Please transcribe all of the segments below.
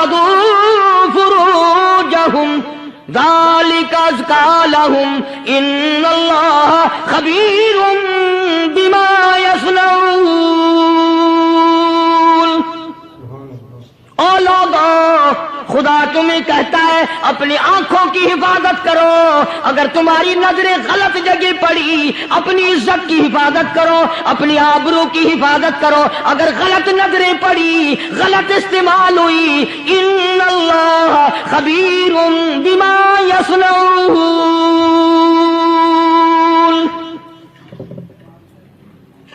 يحفظوا فروجهم ذلك أزكى لهم إن الله خبير بما يصنعون. او لوگو، خدا تمہیں کہتا ہے اپنی آنکھوں کی حفاظت کرو. اگر تمہاری نظریں غلط جگہ پڑی اپنی عزت کی حفاظت کرو، اپنی آبرو کی حفاظت کرو. اگر غلط نظریں پڑی، غلط استعمال ہوئی، ان اللہ خبیر بما یصنعون.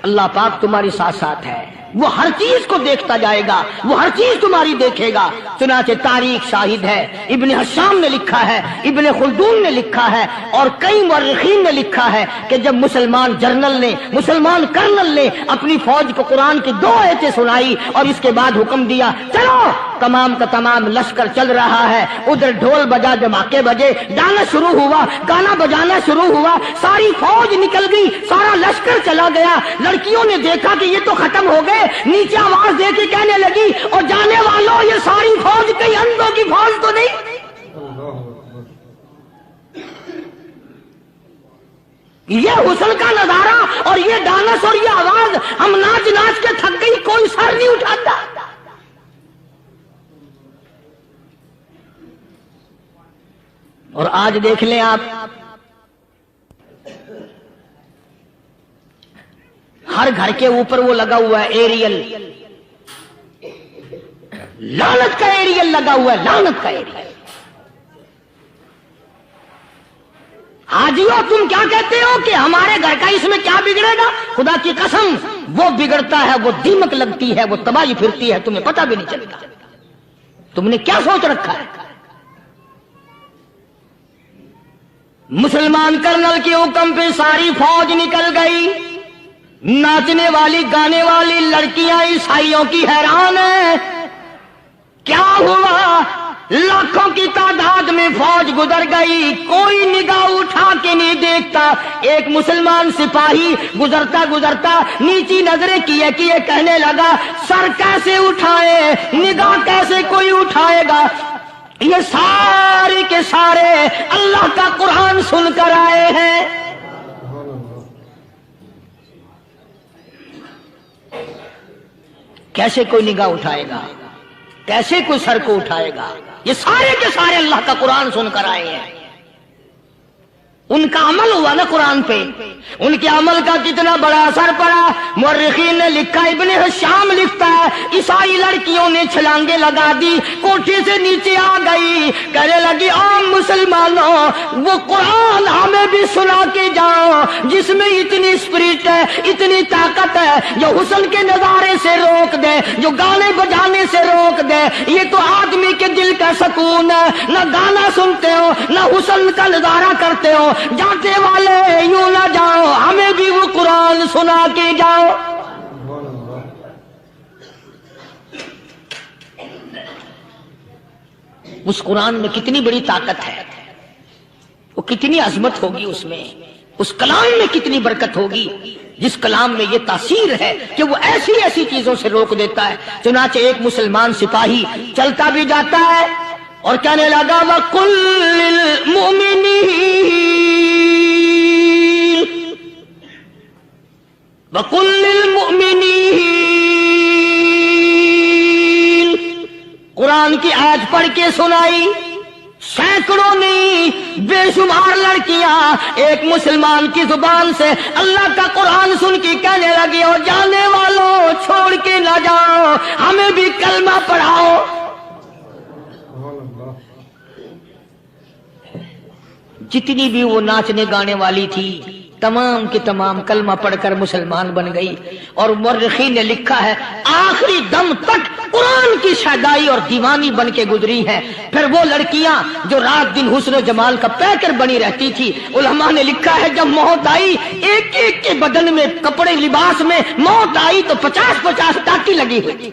اللہ پاک تمہاری ساتھ ساتھ ہے، وہ ہر چیز کو دیکھتا جائے گا، وہ ہر چیز تمہاری دیکھے گا. چنانچہ تاریخ شاہد ہے، ابن حشام نے لکھا ہے، ابن خلدون نے لکھا ہے، اور کئی مورخین نے لکھا ہے کہ جب مسلمان جرنل نے، مسلمان کرنل نے اپنی فوج کو قرآن کی 2 آیتیں سنائی اور اس کے بعد حکم دیا چلو، تمام کا تمام لشکر چل رہا ہے، ادھر ڈھول بجا، دھماکے بجے، گانا شروع ہوا، گانا بجانا شروع ہوا، ساری فوج نکل گئی، سارا لشکر چلا گیا. لڑکیوں نے دیکھا کہ یہ تو ختم ہو گئے، نیچے آواز دے کے کہنے لگی اور جانے والوں یہ ساری فوج کئی اندھوں کی فوج تو نہیں. یہ حسن کا نظارہ اور یہ ڈانس اور یہ آواز، ہم ناچ ناچ کے تھک گئی، کوئی سر نہیں اٹھاتا. اور آج دیکھ لیں آپ، ہر گھر کے اوپر وہ لگا ہوا ہے ایریل، لعنت کا ایریل لگا ہوا ہے، لعنت کا ایریل. حاجیوں تم کیا کہتے ہو کہ ہمارے گھر کا اس میں کیا بگڑے گا؟ خدا کی قسم وہ بگڑتا ہے، وہ دیمک لگتی ہے، وہ تباہی پھرتی ہے، تمہیں پتہ بھی نہیں چلتا. تم نے کیا سوچ رکھا ہے؟ مسلمان کرنل کے حکم پہ ساری فوج نکل گئی. ناچنے والی گانے والی لڑکیاں عیسائیوں کی حیران ہیں. کیا ہوا؟ لاکھوں کی تعداد میں فوج گزر گئی، کوئی نگاہ اٹھا کے نہیں دیکھتا. ایک مسلمان سپاہی گزرتا گزرتا نیچی نظریں کیے کیے کہنے لگا سر کیسے اٹھائے، نگاہ کیسے کوئی اٹھائے گا؟ یہ سارے کے سارے اللہ کا قرآن سن کر آئے ہیں. کیسے کوئی نگاہ اٹھائے گا؟ کیسے کوئی سر کو اٹھائے گا؟ یہ سارے کے سارے اللہ کا قرآن سن کر آئے ہیں. ان کا عمل ہوا نا قرآن پہ، ان کے عمل کا کتنا بڑا اثر پڑا. مورخین نے لکھا، ابن حشام لکھتا ہے عیسائی لڑکیوں نے چھلانگیں لگا دی، کوٹھی سے نیچے آ گئی، کہنے لگی عام مسلمانوں وہ قرآن ہمیں بھی سنا کے جاؤ جس میں اتنی اسپرٹ ہے، اتنی طاقت ہے، جو حسن کے نظارے سے روک دے، جو گانے بجانے سے روک دے. یہ تو آدمی کے دل کا سکون ہے. نہ گانا سنتے ہو، نہ حسن کا نظارہ کرتے ہو. جاتے والے یوں نہ جاؤ، ہمیں بھی وہ قرآن سنا کے جاؤ. اس قرآن میں کتنی بڑی طاقت ہے، وہ کتنی عظمت ہوگی اس میں، اس کلام میں کتنی برکت ہوگی، جس کلام میں یہ تاثیر ہے کہ وہ ایسی ایسی چیزوں سے روک دیتا ہے. چنانچہ ایک مسلمان سپاہی چلتا بھی جاتا ہے اور کہنے لگا وَقُلْ لِلْمُؤْمِنِينَ، قرآن کی آیت پڑھ کے سنائی. سینکڑوں نہیں بے شمار لڑکیاں ایک مسلمان کی زبان سے اللہ کا قرآن سن کے کہنے لگی اور جانے والوں چھوڑ کے نہ جاؤ، ہمیں بھی کلمہ پڑھاؤ. جتنی بھی وہ ناچنے گانے والی تھی تمام کی تمام کلمہ پڑھ کر مسلمان بن گئی. اور مورخین نے لکھا ہے آخری دم تک قرآن کی شیدائی اور دیوانی بن کے گزری ہے. پھر وہ لڑکیاں جو رات دن حسن و جمال کا پیکر بنی رہتی تھی، علماء نے لکھا ہے جب موت آئی ایک ایک کے بدن میں کپڑے لباس میں موت آئی تو 50-50 ٹاکی لگی ہوئی تھی.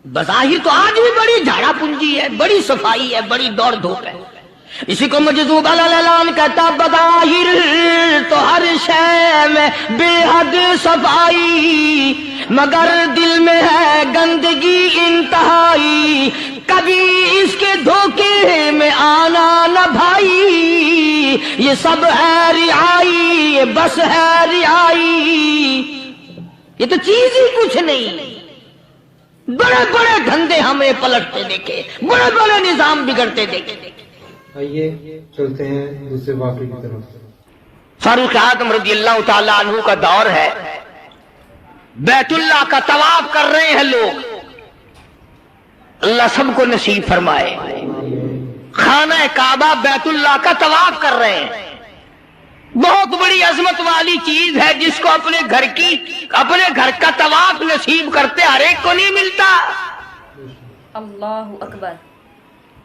بظاہر تو آج بھی بڑی جھاڑا پونجی ہے، بڑی صفائی ہے، بڑی دوڑ دھوپ ہے. اسی کو مجذوب الاعلان کہتا بظاہر تو ہر شے میں بے حد صفائی، مگر دل میں ہے گندگی انتہائی، کبھی اس کے دھوکے میں آنا نہ بھائی، یہ سب ہے رعائی، یہ بس ہے رعائی، یہ تو چیز ہی کچھ نہیں۔ بڑے بڑے دھندے ہمیں پلٹتے دیکھے، بڑے بڑے نظام بگڑتے دیکھے۔ آئیے چلتے ہیں دوسرے واقعے کی طرف۔ فاروق اعظم رضی اللہ تعالی عنہ کا دور ہے، بیت اللہ کا طواف کر رہے ہیں لوگ، اللہ سب کو نصیب فرمائے۔ خانہ کعبہ بیت اللہ کا طواف کر رہے ہیں، بہت بڑی عظمت والی چیز ہے جس کو اپنے گھر کا طواف نصیب کرتے ہر ایک کو نہیں ملتا۔ اللہ اکبر۔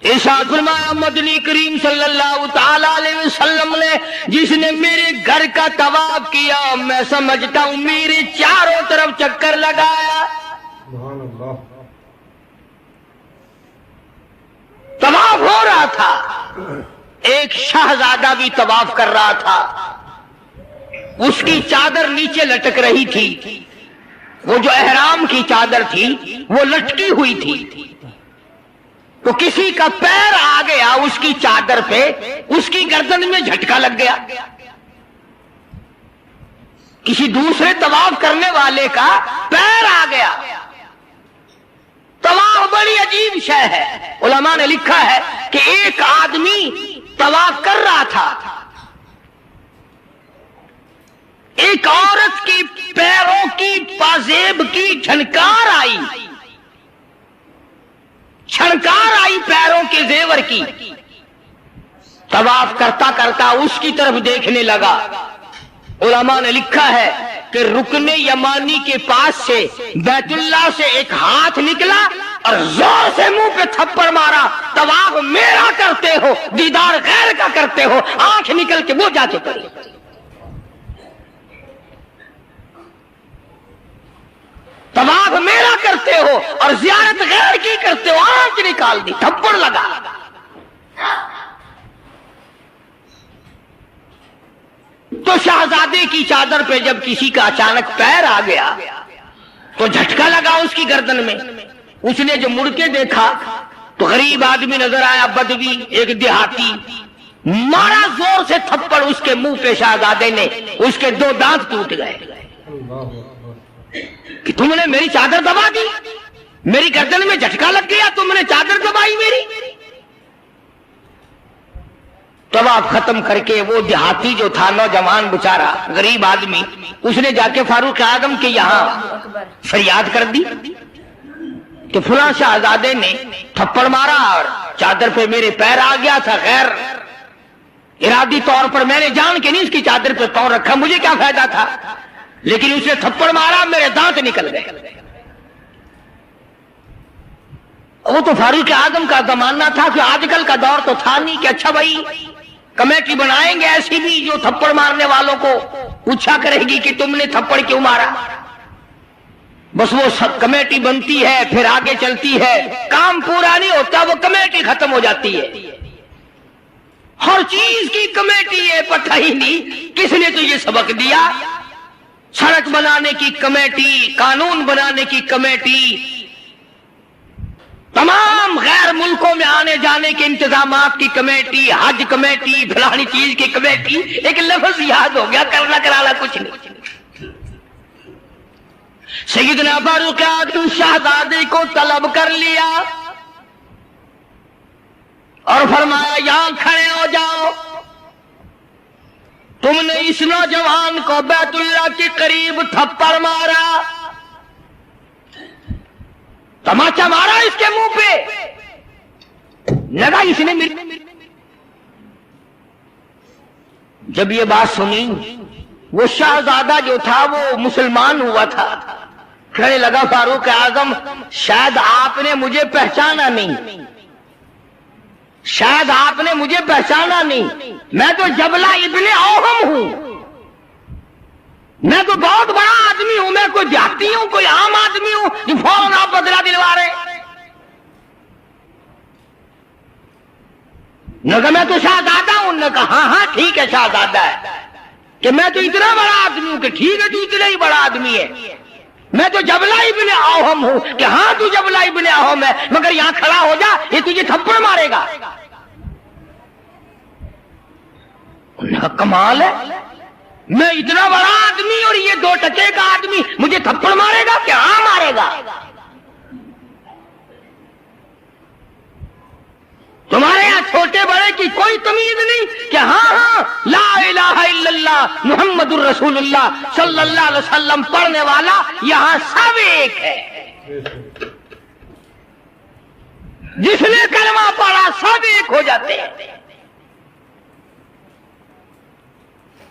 ارشاد فرمایا مدنی کریم صلی اللہ تعالی علیہ وسلم نے، جس نے میرے گھر کا طواف کیا میں سمجھتا ہوں میرے چاروں طرف چکر لگایا۔ سبحان اللہ۔ طواف ہو رہا تھا، ایک شہزادہ بھی طواف کر رہا تھا، اس کی چادر نیچے لٹک رہی تھی، وہ جو احرام کی چادر تھی وہ لٹکی ہوئی تھی، تو کسی کا پیر آ گیا اس کی چادر پہ، اس کی گردن میں جھٹکا لگ گیا، کسی دوسرے طواف کرنے والے کا پیر آ گیا۔ طواف بڑی عجیب شے ہے، علماء نے لکھا ہے کہ ایک آدمی طواف کر رہا تھا، ایک عورت کی پیروں کی پازیب کی جھنکار آئی، چھنکار آئی پیروں کے زیور کی، طواف کرتا کرتا اس کی طرف دیکھنے لگا۔ علماء نے لکھا ہے کہ رکن یمانی کے پاس سے بیت اللہ سے ایک ہاتھ نکلا اور زور سے منہ پہ تھپڑ مارا، طواف میرا کرتے ہو دیدار غیر کا کرتے ہو، آنکھ نکل کے وہ جا کے پڑی۔ طواف میرا کرتے ہو اور زیارت غیر کی کرتے ہو، آنکھ نکال دی، تھپڑ لگا۔ تو شہزادے کی چادر پہ جب کسی کا اچانک پیر آ گیا تو جھٹکا لگا اس کی گردن میں، اس نے جو مڑ کے دیکھا تو غریب آدمی نظر آیا، بدوی، ایک دیہاتی، مارا زور سے تھپڑ اس کے منہ پہ، شہزادے نے اس کے 2 دانت ٹوٹ گئے کہ تم نے میری چادر دبا دی، میری گردن میں جھٹکا لگ گیا، تم نے چادر دبائی میری۔ طواف ختم کر کے وہ دیہاتی جو تھا، نوجوان بیچارہ غریب آدمی، اس نے جا کے فاروق اعظم کے یہاں فریاد کر دی کہ فلاں شہزادے نے تھپڑ مارا اور چادر پہ میرے پیر آ گیا تھا، غیر ارادی طور پر میں نے جان کے نہیں اس کی چادر پہ پاؤں رکھا، مجھے کیا فائدہ تھا، لیکن اس نے تھپڑ مارا، میرے دانت نکل گئے۔ وہ تو فاروق اعظم کا زمانہ تھا کہ آج کل کا دور تو تھا نہیں کہ اچھا بھائی کمیٹی بنائیں گے ایسی بھی جو تھپڑ مارنے والوں کو پوچھا کرے گی کہ تم نے تھپڑ کیوں مارا۔ بس وہ سب کمیٹی بنتی ہے، پھر آگے چلتی ہے، کام پورا نہیں ہوتا، وہ کمیٹی ختم ہو جاتی ہے۔ ہر چیز کی کمیٹی ہے، پتہ ہی نہیں کس نے تو یہ سبق دیا۔ سڑک بنانے کی کمیٹی، قانون بنانے کی کمیٹی، تمام غیر ملکوں میں آنے جانے کے انتظامات کی کمیٹی، حج کمیٹی، فلانی چیز کی کمیٹی، ایک لفظ یاد ہو گیا، کرنا کرانا کچھ نہیں۔ سیدنا فاروق اعظم شہزادے کو طلب کر لیا اور فرمایا یہاں کھڑے ہو جاؤ، تم نے اس نوجوان کو بیت اللہ کے قریب تھپڑ مارا، تماچا مارا اس کے منہ پہ، لگا اس نے جب یہ بات سنی، وہ شہزادہ جو تھا وہ مسلمان ہوا تھا، کہنے لگا فاروق اعظم شاید آپ نے مجھے پہچانا نہیں، شاید آپ نے مجھے پہچانا نہیں، میں تو جبلہ ابن اوہم ہوں، میں تو بہت بڑا آدمی ہوں، میں کوئی دیہاتی ہوں، کوئی عام آدمی ہوں جو فوراً آپ بدلہ دلوا رہے ہیں۔ نے کہا میں تو شہزادہ ہوں، نے کہا ہاں ہاں ٹھیک ہے شہزادہ ہے، کہ میں تو اتنا بڑا آدمی ہوں کہ ٹھیک ہے تو اتنا ہی بڑا آدمی ہے، میں تو جبلہ ابن اوہم ہوں کہ ہاں تو جبلہ ابن اوہم ہے، مگر یہاں کھڑا ہو جا یہ تجھے تھپڑ مارے گا۔ کمال ہے، میں اتنا بڑا آدمی اور یہ 2 ٹکے کا آدمی مجھے تھپڑ مارے گا کہ ہاں مارے گا؟ تمہارے یہاں چھوٹے بڑے کی کوئی تمیز نہیں کہ ہاں لا الہ الا اللہ محمد الرسول اللہ صلی اللہ علیہ وسلم پڑھنے والا یہاں سب ایک ہے، جس نے کلمہ پڑھا سب ایک ہو جاتے ہیں۔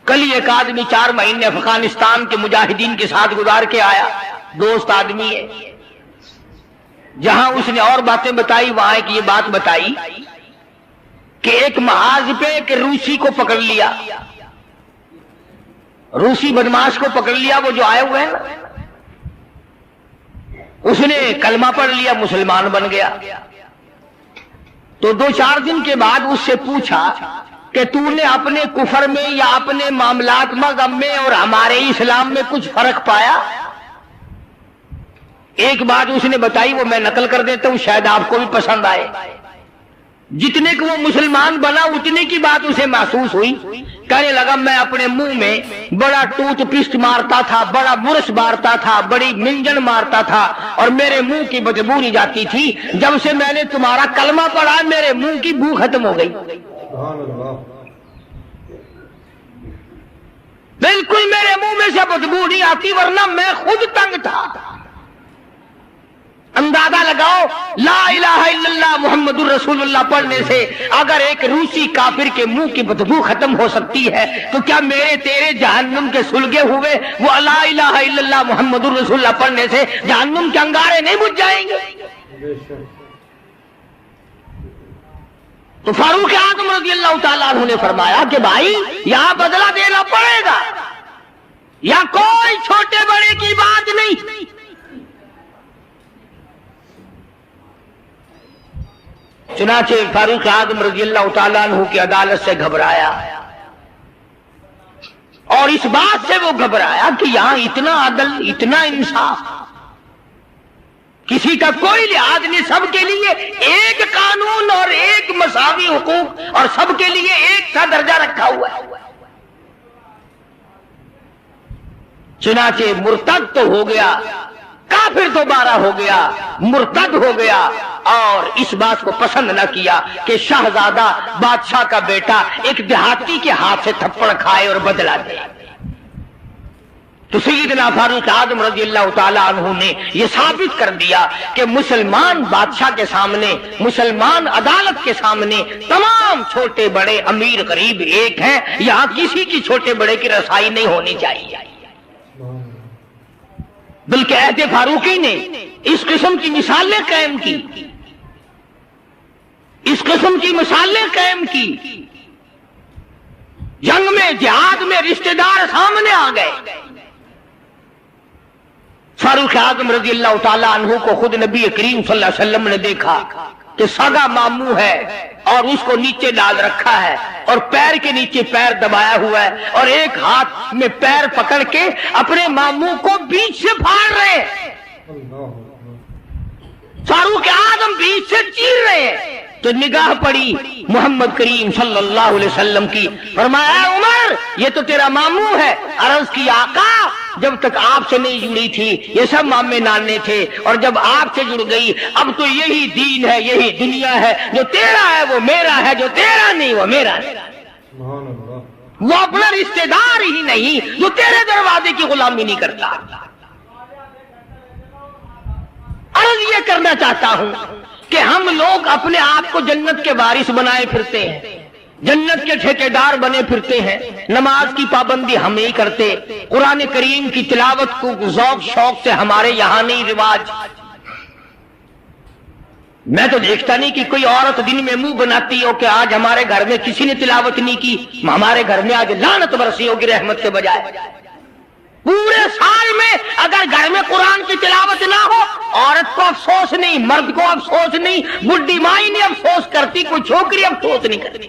کل ایک آدمی 4 مہینے افغانستان کے مجاہدین کے ساتھ گزار کے آیا، دوست آدمی ہے، جہاں اس نے اور باتیں بتائی وہاں ایک یہ بات بتائی کہ ایک محاذ پہ ایک روسی کو پکڑ لیا، روسی بدماش کو پکڑ لیا، وہ جو آئے ہوئے ہیں نا، اس نے کلمہ پڑھ لیا، مسلمان بن گیا۔ تو 2-4 دن کے بعد اس سے پوچھا کہ تو نے اپنے کفر میں یا اپنے معاملات مذہب میں اور ہمارے اسلام میں کچھ فرق پایا؟ ایک بات اس نے بتائی، وہ میں نقل کر دیتا ہوں، شاید آپ کو بھی پسند آئے۔ جتنے کو وہ مسلمان بنا اتنے کی بات اسے محسوس ہوئی، کہنے لگا میں اپنے منہ میں بڑا ٹوتھ پیسٹ مارتا تھا، بڑا برش مارتا تھا، بڑی منجن مارتا تھا اور میرے منہ کی بدبو نہیں جاتی تھی، جب سے میں نے تمہارا کلمہ پڑھا میرے منہ کی بو ختم ہو گئی۔ بالکل میرے منہ میں سے بدبو نہیں آتی، ورنہ میں خود تنگ تھا۔ اندازہ لگاؤ، لا الہ الا اللہ محمد الرسول اللہ پڑھنے سے اگر ایک روسی کافر کے منہ کی بدبو ختم ہو سکتی ہے تو کیا میرے تیرے جہنم کے سلگے ہوئے وہ لا الہ الا اللہ محمد الرسول اللہ پڑھنے سے جہنم کے انگارے نہیں بجھ جائیں گے؟ تو فاروق اعظم رضی اللہ تعالیٰ عنہ نے فرمایا کہ بھائی یہاں بدلہ دینا پڑے گا، یا کوئی چھوٹے بڑے کی بات نہیں۔ چنانچہ فاروق اعظم رضی اللہ تعالیٰ عنہ کی عدالت سے گھبرایا، اور اس بات سے وہ گھبرایا کہ یہاں اتنا عدل، اتنا انصاف، کسی کا کوئی لحاظ نہیں، سب کے لیے ایک قانون اور ایک مساوی حقوق اور سب کے لیے ایک سا درجہ رکھا ہوا ہے۔ چنانچہ مرتد تو ہو گیا، کافر دوبارہ ہو گیا، مرتد ہو گیا، اور اس بات کو پسند نہ کیا کہ شہزادہ بادشاہ کا بیٹا ایک دیہاتی کے ہاتھ سے تھپڑ کھائے اور بدلہ دے۔ تو سیدنا فاروق اعظم رضی اللہ تعالیٰ عنہ نے یہ ثابت کر دیا کہ مسلمان بادشاہ کے سامنے، مسلمان عدالت کے سامنے تمام چھوٹے بڑے امیر غریب ایک ہیں، یہاں کسی کی چھوٹے بڑے کی رسائی نہیں ہونی چاہیے۔ بلکہ عہد فاروقی نے اس قسم کی مثالیں قائم کی، اس قسم کی مثالیں قائم کی، جنگ میں جہاد میں رشتہ دار سامنے آ گئے۔ فاروق اعظم رضی اللہ تعالیٰ عنہ کو خود نبی کریم صلی اللہ علیہ وسلم نے دیکھا کہ سگا ماموں ہے اور اس کو نیچے ڈال رکھا ہے اور پیر کے نیچے پیر دبایا ہوا ہے اور ایک ہاتھ میں پیر پکڑ کے اپنے ماموں کو بیچ سے پھاڑ رہے ہیں، فاروق اعظم بیچ سے چیر رہے ہیں۔ تو نگاہ پڑی محمد کریم صلی اللہ علیہ وسلم کی، فرمایا عمر یہ تو تیرا ماموں ہے۔ عرض کی آقا جب تک آپ سے نہیں جڑی تھی یہ سب مامے نانے تھے، اور جب آپ سے جڑ گئی اب تو یہی دین ہے، یہی دنیا ہے، جو تیرا ہے وہ میرا ہے، جو تیرا نہیں وہ میرا ہے۔ وہ اپنا رشتہ دار ہی نہیں جو تیرے دروازے کی غلامی نہیں کرتا۔ عرض یہ کرنا چاہتا ہوں کہ ہم لوگ اپنے آپ کو جنت کے وارث بنائے پھرتے ہیں، جنت کے ٹھیکیدار بنے پھرتے ہیں، نماز کی پابندی ہم نہیں کرتے، قرآن کریم کی تلاوت کو ذوق شوق سے ہمارے یہاں نہیں رواج۔ میں تو دیکھتا نہیں کہ کوئی عورت دن میں منہ بناتی ہو کہ آج ہمارے گھر میں کسی نے تلاوت نہیں کی، ہمارے گھر میں آج لعنت برسی ہوگی رحمت کے بجائے۔ پورے سال میں اگر گھر میں قرآن کی تلاوت نہ ہو عورت کو افسوس نہیں، مرد کو افسوس نہیں، بڈھی مائی نہیں افسوس کرتی، کوئی چھوکری افسوس نہیں کرتی۔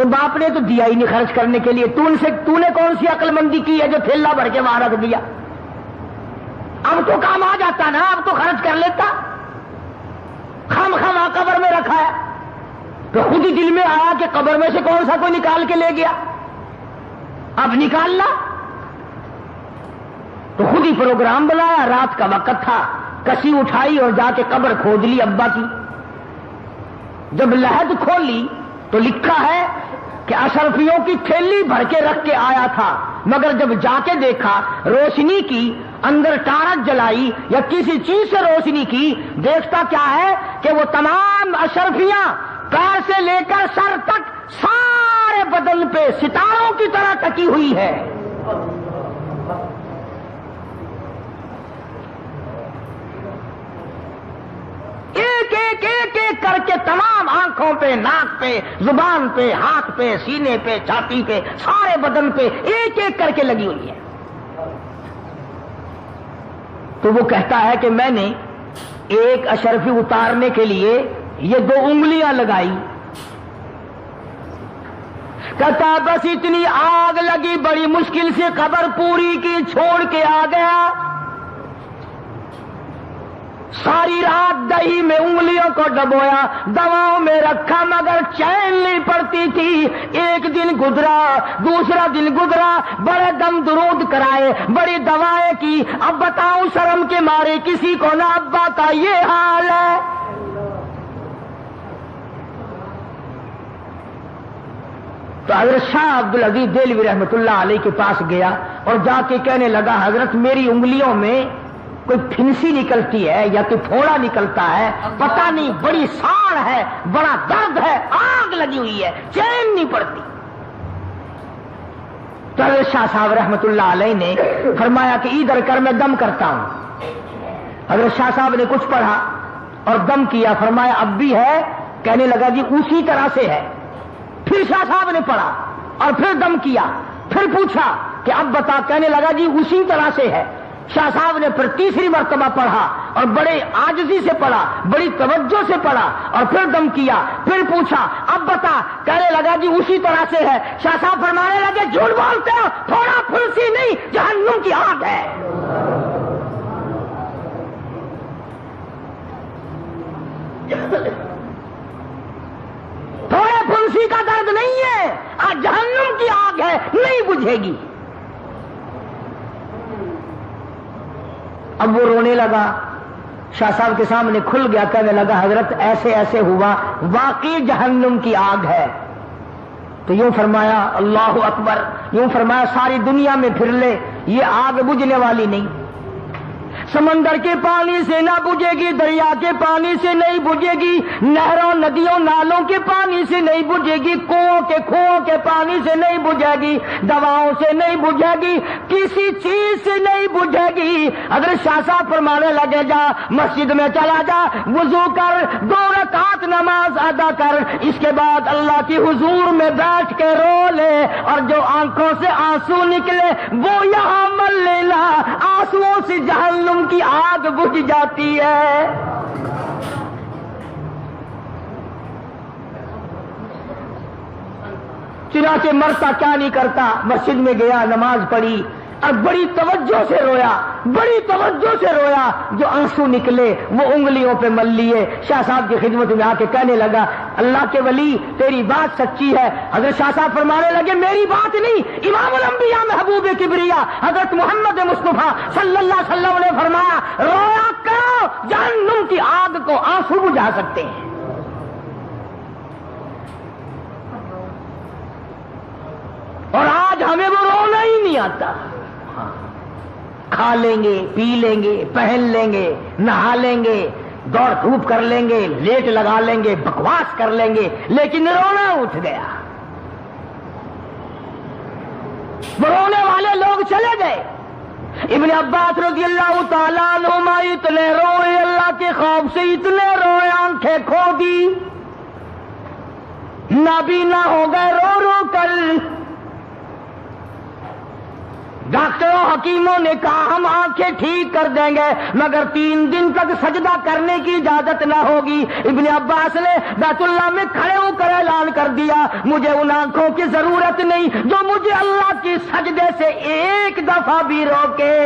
کہ باپ نے تو دیا ہی نہیں خرچ کرنے کے لیے، تو نے کون سی عقل مندی کی ہے جو تھیلا بھر کے وہاں رکھ دیا؟ اب تو کام آ جاتا نا، اب تو خرچ کر لیتا، خم قبر میں رکھا ہے تو خود ہی دل میں آیا کہ قبر میں سے کون سا کوئی نکال کے لے گیا، اب نکالنا، تو خود ہی پروگرام بنایا، رات کا وقت تھا، کسی اٹھائی اور جا کے قبر کھود لی ابا کی۔ جب لحد کھولی تو لکھا ہے کہ اشرفیوں کی تھیلی بھر کے رکھ کے آیا تھا، مگر جب جا کے دیکھا روشنی کی، اندر ٹارچ جلائی یا کسی چیز سے روشنی کی، دیکھتا کیا ہے کہ وہ تمام اشرفیاں پیر سے لے کر سر تک سارے بدن پہ ستاروں کی طرح ٹکی ہوئی ہے۔ ایک ایک ایک ایک کر کے تمام آنکھوں پہ، ناک پہ، زبان پہ، ہاتھ پہ، سینے پہ، چھاتی پہ، سارے بدن پہ ایک ایک کر کے لگی ہوئی ہے۔ تو وہ کہتا ہے کہ میں نے ایک اشرفی اتارنے کے لیے یہ 2 انگلیاں لگائی، کہتا بس اتنی آگ لگی، بڑی مشکل سے قبر پوری کی، چھوڑ کے آ گیا۔ ساری رات دہی میں انگلیوں کو ڈبویا، دواؤں میں رکھا، مگر چین نہیں پڑتی تھی۔ ایک دن گزرا، دوسرا دن گزرا، بڑے دم درود کرائے، بڑی دوائیں کی، اب بتاؤں شرم کے مارے کسی کو نہ ابا کا یہ حال ہے۔ تو حضرت شاہ عبدالعزیز دہلوی رحمۃ اللہ علیہ کے پاس گیا اور جا کے کہنے لگا حضرت میری انگلیوں میں کوئی پھنسی نکلتی ہے یا کوئی پھوڑا نکلتا ہے، پتہ نہیں، بڑی ساڑ ہے، بڑا درد ہے، آگ لگی ہوئی ہے، چین نہیں پڑتی۔ تو حضرت شاہ صاحب رحمۃ اللہ علیہ نے فرمایا کہ ادھر کر میں دم کرتا ہوں۔ حضرت شاہ صاحب نے کچھ پڑھا اور دم کیا، فرمایا اب بھی ہے؟ کہنے لگا جی اسی طرح سے ہے۔ پھر شاہ صاحب نے پڑھا اور پھر دم کیا، پھر پوچھا کہ اب بتا، کہنے لگا جی اسی طرح سے ہے۔ شاہ صاحب نے پھر تیسری مرتبہ پڑھا اور بڑے عاجزی سے پڑھا، بڑی توجہ سے پڑھا اور پھر دم کیا، پھر پوچھا اب بتا، کہنے لگا جی اسی طرح سے ہے۔ شاہ صاحب فرمانے لگے جھوٹ بولتے ہو، تھوڑا پھنسی نہیں، جہنم کی آگ ہے۔ تھوڑے پھنسی کا درد نہیں ہے، آج جہنم کی آگ ہے، نہیں بجھے گی۔ اب وہ رونے لگا، شاہ صاحب کے سامنے کھل گیا، کہنے لگا حضرت ایسے ایسے ہوا، واقعی جہنم کی آگ ہے۔ تو یوں فرمایا اللہ اکبر، یوں فرمایا ساری دنیا میں پھر لے، یہ آگ بجھنے والی نہیں، سمندر کے پانی سے نہ بجھے گی، دریا کے پانی سے نہیں بجھے گی، نہروں ندیوں نالوں کے پانی سے نہیں بجھے گی، کنووں کے پانی سے نہیں بجھے گی، دواؤں سے نہیں بجھے گی، کسی چیز سے نہیں بجھے گی۔ اگر شاہ صاحب فرمانے لگے جا مسجد میں چلا جا، وضو کر، 2 رکعت نماز ادا کر، اس کے بعد اللہ کی حضور میں بیٹھ کے رو لے، اور جو آنکھوں سے آنسو نکلے وہ یہاں مل لینا، آنسوؤں سے جہنم کی آگ بجھ جاتی ہے۔ چنانچہ مرتا کیا نہیں کرتا، مسجد میں گیا، نماز پڑھی اور بڑی توجہ سے رویا، بڑی توجہ سے رویا، جو آنسو نکلے وہ انگلیوں پہ مل لیے۔ شاہ صاحب کی خدمت میں آ کے کہنے لگا اللہ کے ولی تیری بات سچی ہے۔ حضرت شاہ صاحب فرمانے لگے میری بات نہیں، امام الانبیاء محبوب کبریا حضرت محمد مصطفیٰ صلی اللہ علیہ وسلم نے فرمایا رویا کرو، جہنم کی آگ کو آنسو بجھا سکتے ہیں۔ اور آج ہمیں وہ رونا ہی نہیں آتا، کھا لیں گے، پی لیں گے، پہن لیں گے، نہا لیں گے، دوڑ دھوپ کر لیں گے، لیٹ لگا لیں گے، بکواس کر لیں گے، لیکن رونا اٹھ گیا۔ وہ رونے والے لوگ چلے گئے۔ ابن عباس رضی اللہ تعالیٰ عنہما اتنے روئے، اللہ کے خوف سے اتنے روئے، آنکھیں کھو دی، نابینا ہو گئے رو رو کر۔ ڈاکٹروں حکیموں نے کہا ہم آنکھیں ٹھیک کر دیں گے مگر 3 دن تک سجدہ کرنے کی اجازت نہ ہوگی۔ ابن عباس نے بیت اللہ میں کھڑے ہو کر اعلان کر دیا مجھے ان آنکھوں کی ضرورت نہیں جو مجھے اللہ کی سجدے سے ایک دفعہ بھی روکے۔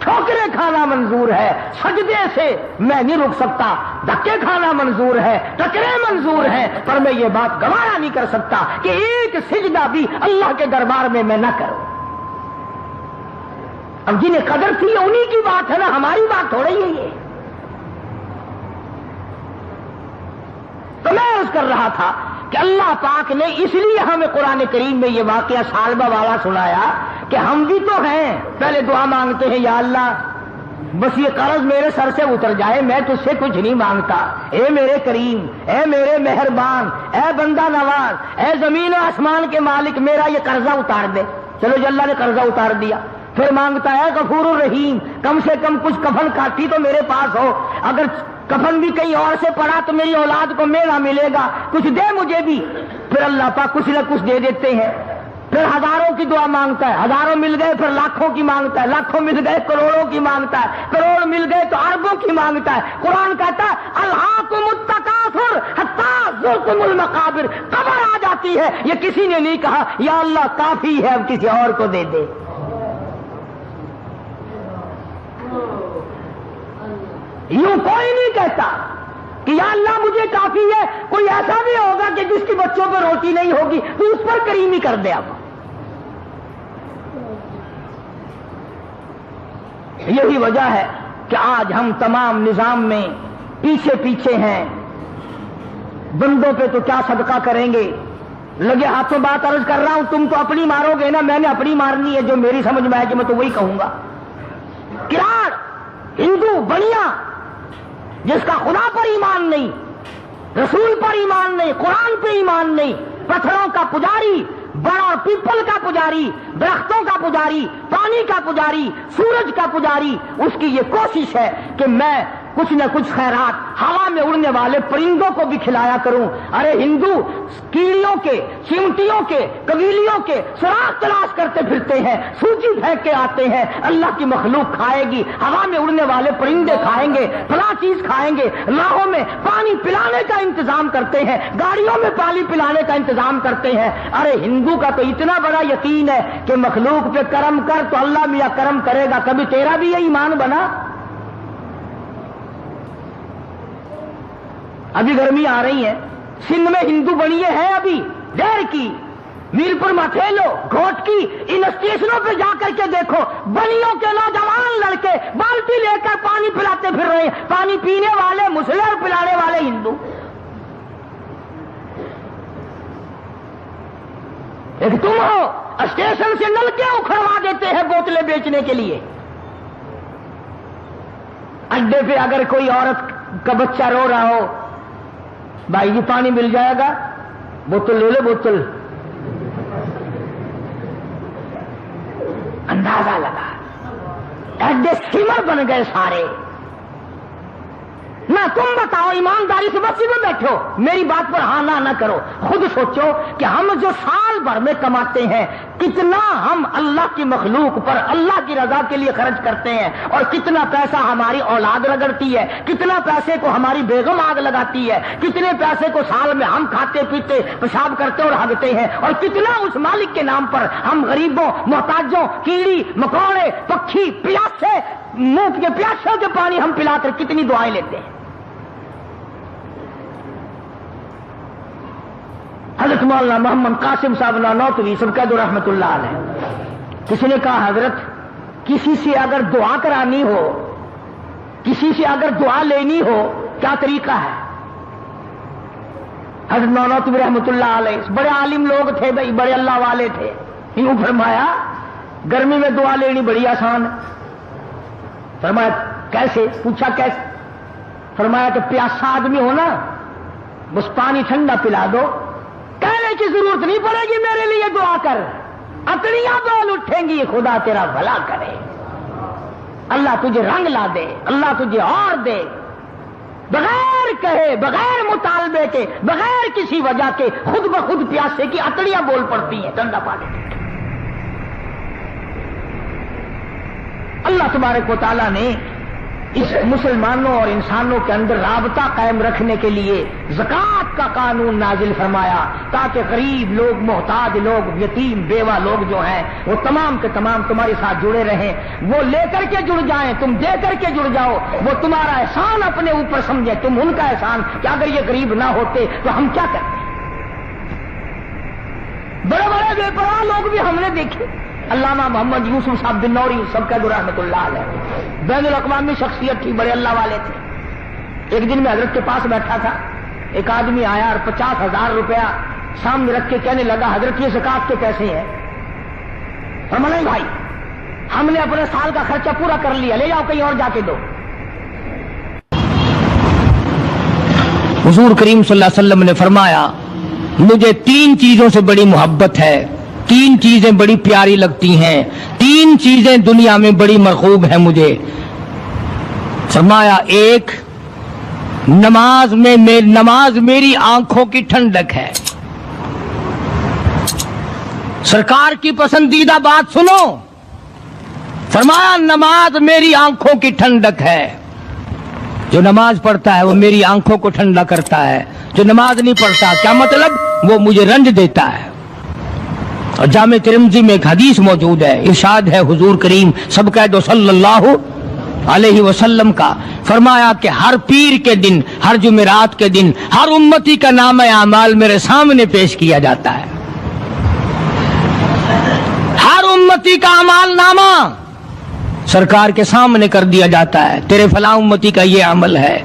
ٹھوکریں کھانا منظور ہے، سجدے سے میں نہیں رک سکتا، دھکے کھانا منظور ہے، ٹکرے منظور ہیں، پر میں یہ بات گوارا نہیں کر سکتا کہ ایک سجدہ بھی اللہ کے دربار میں نہ کروں۔ اب جنہیں قدر تھی انہی کی بات ہے نا، ہماری بات ہو رہی ہے یہ۔ تو میں عرض کر رہا تھا کہ اللہ پاک نے اس لیے ہمیں قرآن کریم میں یہ واقعہ سالبہ والا سنایا کہ ہم بھی تو ہیں، پہلے دعا مانگتے ہیں یا اللہ بس یہ قرض میرے سر سے اتر جائے، میں تجھ سے کچھ نہیں مانگتا، اے میرے کریم، اے میرے مہربان، اے بندہ نواز، اے زمین و آسمان کے مالک میرا یہ قرضہ اتار دے۔ چلو جی اللہ نے قرضہ اتار دیا، پھر مانگتا ہے غفور الرحیم کم سے کم کچھ کفن کاٹی تو میرے پاس ہو، اگر کفن بھی کہیں اور سے پڑا تو میری اولاد کو میرا ملے گا، کچھ دے مجھے بھی۔ پھر اللہ پاک کچھ نہ کچھ دے دیتے ہیں۔ پھر ہزاروں کی دعا مانگتا ہے، ہزاروں مل گئے پھر لاکھوں کی مانگتا ہے، لاکھوں مل گئے کروڑوں کی مانگتا ہے، کروڑ مل گئے تو اربوں کی مانگتا ہے۔ قرآن کہتا ہے الہاکم التکاثر حتی زرتم المقابر، قبر آ جاتی ہے، یہ کسی نے نہیں کہا یا اللہ کافی ہے اب کسی اور کو دے دے۔ یوں کوئی نہیں کہتا کہ یا اللہ مجھے کافی ہے، کوئی ایسا بھی ہوگا کہ جس کی بچوں پہ روٹی نہیں ہوگی تو اس پر کریمی کر دے۔ اب یہی وجہ ہے کہ آج ہم تمام نظام میں پیچھے پیچھے ہیں، بندوں پہ تو کیا صدقہ کریں گے، لگے ہاتھوں بات عرض کر رہا ہوں، تم تو اپنی مارو گے نا، میں نے اپنی مارنی ہے، جو میری سمجھ میں آئے کہ میں تو وہی کہوں گا۔ کراڑ ہندو بنیا جس کا خدا پر ایمان نہیں، رسول پر ایمان نہیں، قرآن پہ ایمان نہیں، پتھروں کا پجاری، بڑا پیپل کا پجاری، درختوں کا پجاری، پانی کا پجاری، سورج کا پجاری، اس کی یہ کوشش ہے کہ میں کچھ نہ کچھ خیرات ہوا میں اڑنے والے پرندوں کو بھی کھلایا کروں۔ ارے ہندو کیڑیوں کے، چمٹیوں کے، قبیلیوں کے سراغ تلاش کرتے پھرتے ہیں، سوجی پھینک کے آتے ہیں، اللہ کی مخلوق کھائے گی، ہوا میں اڑنے والے پرندے کھائیں گے، فلاں چیز کھائیں گے، راہوں میں پانی پلانے کا انتظام کرتے ہیں، گاڑیوں میں پانی پلانے کا انتظام کرتے ہیں۔ ارے ہندو کا تو اتنا بڑا یقین ہے کہ مخلوق پہ کرم کر تو اللہ میاں کرم کرے گا، کبھی تیرا بھی یہ ایمان بنا؟ ابھی گرمی آ رہی ہے، سندھ میں ہندو بنیے ہیں ابھی ڈیر کی، میرپور مٹھیلو، گھوٹ کی، ان اسٹیشنوں پہ جا کر کے دیکھو، بنیوں کے نوجوان لڑکے بالٹی لے کر پانی پلاتے پھر رہے ہیں، پانی پینے والے مسلم اور پلانے والے ہندو۔ ایک تم ہو اسٹیشن سے نلکے اکھڑوا دیتے ہیں بوتلیں بیچنے کے لیے، اڈے پہ اگر کوئی عورت کا بچہ رو رہا ہو، بھائی جی پانی مل جائے گا، بوتل لے لو، بوتل، اندازہ لگا، ایڈے اسکیمر بن گئے سارے۔ نہ تم بتاؤ ایمانداری سے مسجد میں بیٹھو، میری بات پر ہاں نہ کرو، خود سوچو کہ ہم جو سال بھر میں کماتے ہیں کتنا ہم اللہ کی مخلوق پر اللہ کی رضا کے لیے خرچ کرتے ہیں، اور کتنا پیسہ ہماری اولاد رگڑتی ہے، کتنا پیسے کو ہماری بیگم آگ لگاتی ہے، کتنے پیسے کو سال میں ہم کھاتے پیتے پیشاب کرتے اور ہگتے ہیں، اور کتنا اس مالک کے نام پر ہم غریبوں، محتاجوں، کیڑی مکوڑے، پکھی، پیاسے، منہ کے پیاسوں کے پانی ہم پلا کر کتنی دعائیں لیتے ہیں۔ حضرت مولانا محمد قاسم صاحب نانوتوی سب قید رحمت اللہ علیہ، کسی نے کہا حضرت کسی سے اگر دعا کرانی ہو، کسی سے اگر دعا لینی ہو کیا طریقہ ہے؟ حضرت نانوتوی رحمت اللہ علیہ بڑے عالم لوگ تھے بھائی، بڑے اللہ والے تھے، یوں فرمایا گرمی میں دعا لینی بڑی آسان ہے۔ فرمایا کیسے؟ پوچھا کیسے؟ فرمایا کہ پیاسا آدمی ہو نا، بس پانی ٹھنڈا پلا دو، کہنے کی ضرورت نہیں پڑے گی میرے لیے دعا کر، اکڑیاں بول اٹھیں گی، خدا تیرا بھلا کرے، اللہ تجھے رنگ لا دے، اللہ تجھے اور دے، بغیر بغیر کہے، بغیر مطالبے کے، بغیر کسی وجہ کے خود بخود پیاسے کی اتڑیاں بول پڑتی ہیں ٹھنڈا پانی۔ اللہ تبارک و تعالیٰ نے اس مسلمانوں اور انسانوں کے اندر رابطہ قائم رکھنے کے لیے زکوٰۃ کا قانون نازل فرمایا تاکہ غریب لوگ، محتاج لوگ، یتیم بیوہ لوگ جو ہیں وہ تمام کے تمام تمہارے ساتھ جڑے رہیں، وہ لے کر کے جڑ جائیں، تم دے کر کے جڑ جاؤ، وہ تمہارا احسان اپنے اوپر سمجھیں، تم ان کا احسان کہ اگر یہ غریب نہ ہوتے تو ہم کیا کرتے۔ بڑے بڑے بے پرواہ لوگ بھی ہم نے دیکھے، علامہ محمد یوسف صاحب بنوری سب کا رحمۃ اللہ علیہ، بین الاقوامی شخصیت تھی، بڑے اللہ والے تھے۔ ایک دن میں حضرت کے پاس بیٹھا تھا، ایک آدمی آیا اور 50,000 روپیہ سامنے رکھ کے کہنے لگا حضرت یہ زکوٰۃ کے پیسے ہیں۔ فرمایا نہیں بھائی، ہم نے اپنے سال کا خرچہ پورا کر لیا، لے جاؤ کہیں اور جا کے دو۔ حضور کریم صلی اللہ علیہ وسلم نے فرمایا مجھے 3 چیزوں سے بڑی محبت ہے، 3 چیزیں بڑی پیاری لگتی ہیں، 3 چیزیں دنیا میں بڑی مرغوب ہیں مجھے۔ فرمایا ایک، نماز میری آنکھوں کی ٹھنڈک ہے۔ سرکار کی پسندیدہ بات سنو، فرمایا نماز میری آنکھوں کی ٹھنڈک ہے۔ جو نماز پڑھتا ہے وہ میری آنکھوں کو ٹھنڈا کرتا ہے، جو نماز نہیں پڑھتا کیا مطلب؟ وہ مجھے رنج دیتا ہے۔ اور جامع ترمذی میں ایک حدیث موجود ہے، ارشاد ہے حضور کریم سب کہہ دو صلی اللہ علیہ وسلم کا، فرمایا کہ ہر پیر کے دن، ہر جمعرات کے دن ہر امتی کا نامہ اعمال میرے سامنے پیش کیا جاتا ہے۔ ہر امتی کا اعمال نامہ سرکار کے سامنے کر دیا جاتا ہے، تیرے فلاں امتی کا یہ عمل ہے۔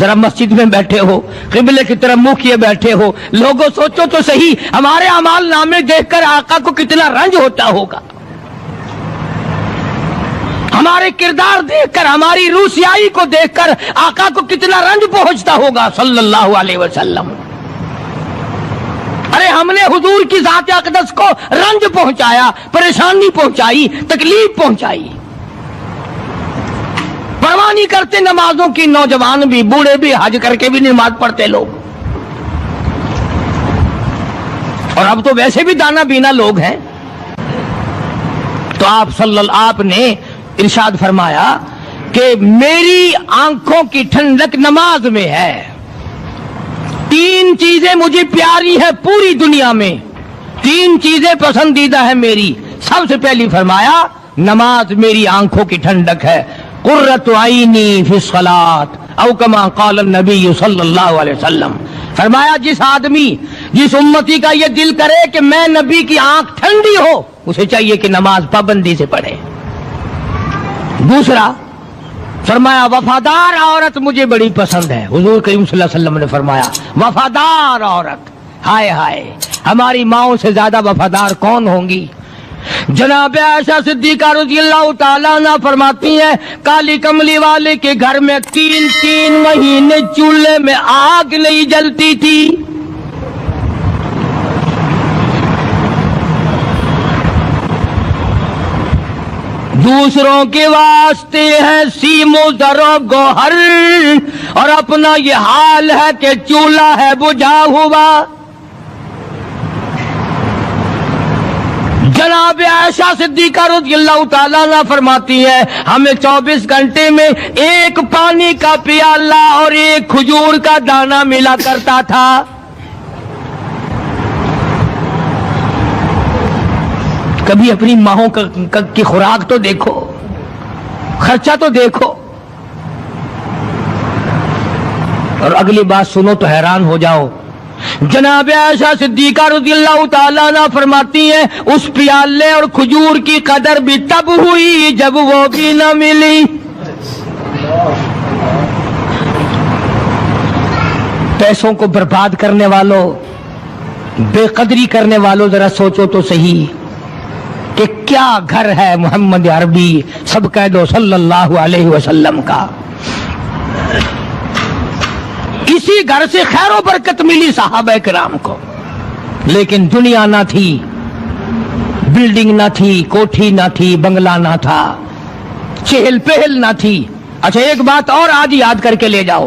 ذرا مسجد میں بیٹھے ہو، قبلے کی طرف منہ کیے بیٹھے ہو، لوگوں سوچو تو صحیح ہمارے اعمال نامے دیکھ کر آقا کو کتنا رنج ہوتا ہوگا، ہمارے کردار دیکھ کر، ہماری روسیائی کو دیکھ کر آقا کو کتنا رنج پہنچتا ہوگا صلی اللہ علیہ وسلم۔ ارے ہم نے حضور کی ذات اقدس کو رنج پہنچایا، پریشانی پہنچائی، تکلیف پہنچائی۔ پرواہ نہیں کرتے نمازوں کی، نوجوان بھی، بوڑھے بھی، حج کر کے بھی نماز پڑھتے لوگ، اور اب تو ویسے بھی دانا بینا لوگ ہیں۔ تو آپ نے ارشاد فرمایا کہ میری آنکھوں کی ٹھنڈک نماز میں ہے۔ 3 چیزیں مجھے پیاری ہے پوری دنیا میں، 3 چیزیں پسندیدہ ہے میری۔ سب سے پہلی فرمایا نماز میری آنکھوں کی ٹھنڈک ہے، قرۃ عینی فی الصلاۃ او کما قال النبی صلی اللہ علیہ وسلم۔ فرمایا جس آدمی، جس امتی کا یہ دل کرے کہ میں نبی کی آنکھ ٹھنڈی ہو، اسے چاہیے کہ نماز پابندی سے پڑھے۔ دوسرا فرمایا وفادار عورت مجھے بڑی پسند ہے۔ حضور کریم صلی اللہ علیہ وسلم نے فرمایا وفادار عورت، ہائے ہائے ہماری ماؤں سے زیادہ وفادار کون ہوں گی؟ جناب عائشہ صدیقہ رضی اللہ تعالیٰ عنہ فرماتی ہیں کالی کملی والے کے گھر میں 3 مہینے چولہے میں آگ نہیں جلتی تھی۔ دوسروں کے واسطے ہے سیم و زر و گوہر، اور اپنا یہ حال ہے کہ چولہا ہے بجھا ہوا۔ جناب عائشہ صدیقہ رضی اللہ تعالیٰ عنہ فرماتی ہے ہمیں 24 گھنٹے میں 1 پانی کا پیالہ اور 1 کھجور کا دانہ ملا کرتا تھا۔ کبھی اپنی ماہوں کی خوراک تو دیکھو، خرچہ تو دیکھو، اور اگلی بات سنو تو حیران ہو جاؤ۔ جناب عائشہ صدیقہ رضی اللہ تعالیٰ عنہ فرماتی ہیں اس پیالے اور کھجور کی قدر بھی تب ہوئی جب وہ بھی نہ ملی۔ پیسوں کو برباد کرنے والوں، بے قدری کرنے والوں، ذرا سوچو تو صحیح کہ کیا گھر ہے محمد عربی سب کہہ دو صلی اللہ علیہ وسلم کا۔ اسی گھر سے خیر و برکت ملی صحابہ کرام کو، لیکن دنیا نہ تھی، بلڈنگ نہ تھی، کوٹھی نہ تھی، بنگلہ نہ تھا، چہل پہل نہ تھی۔ اچھا ایک بات اور آج یاد کر کے لے جاؤ،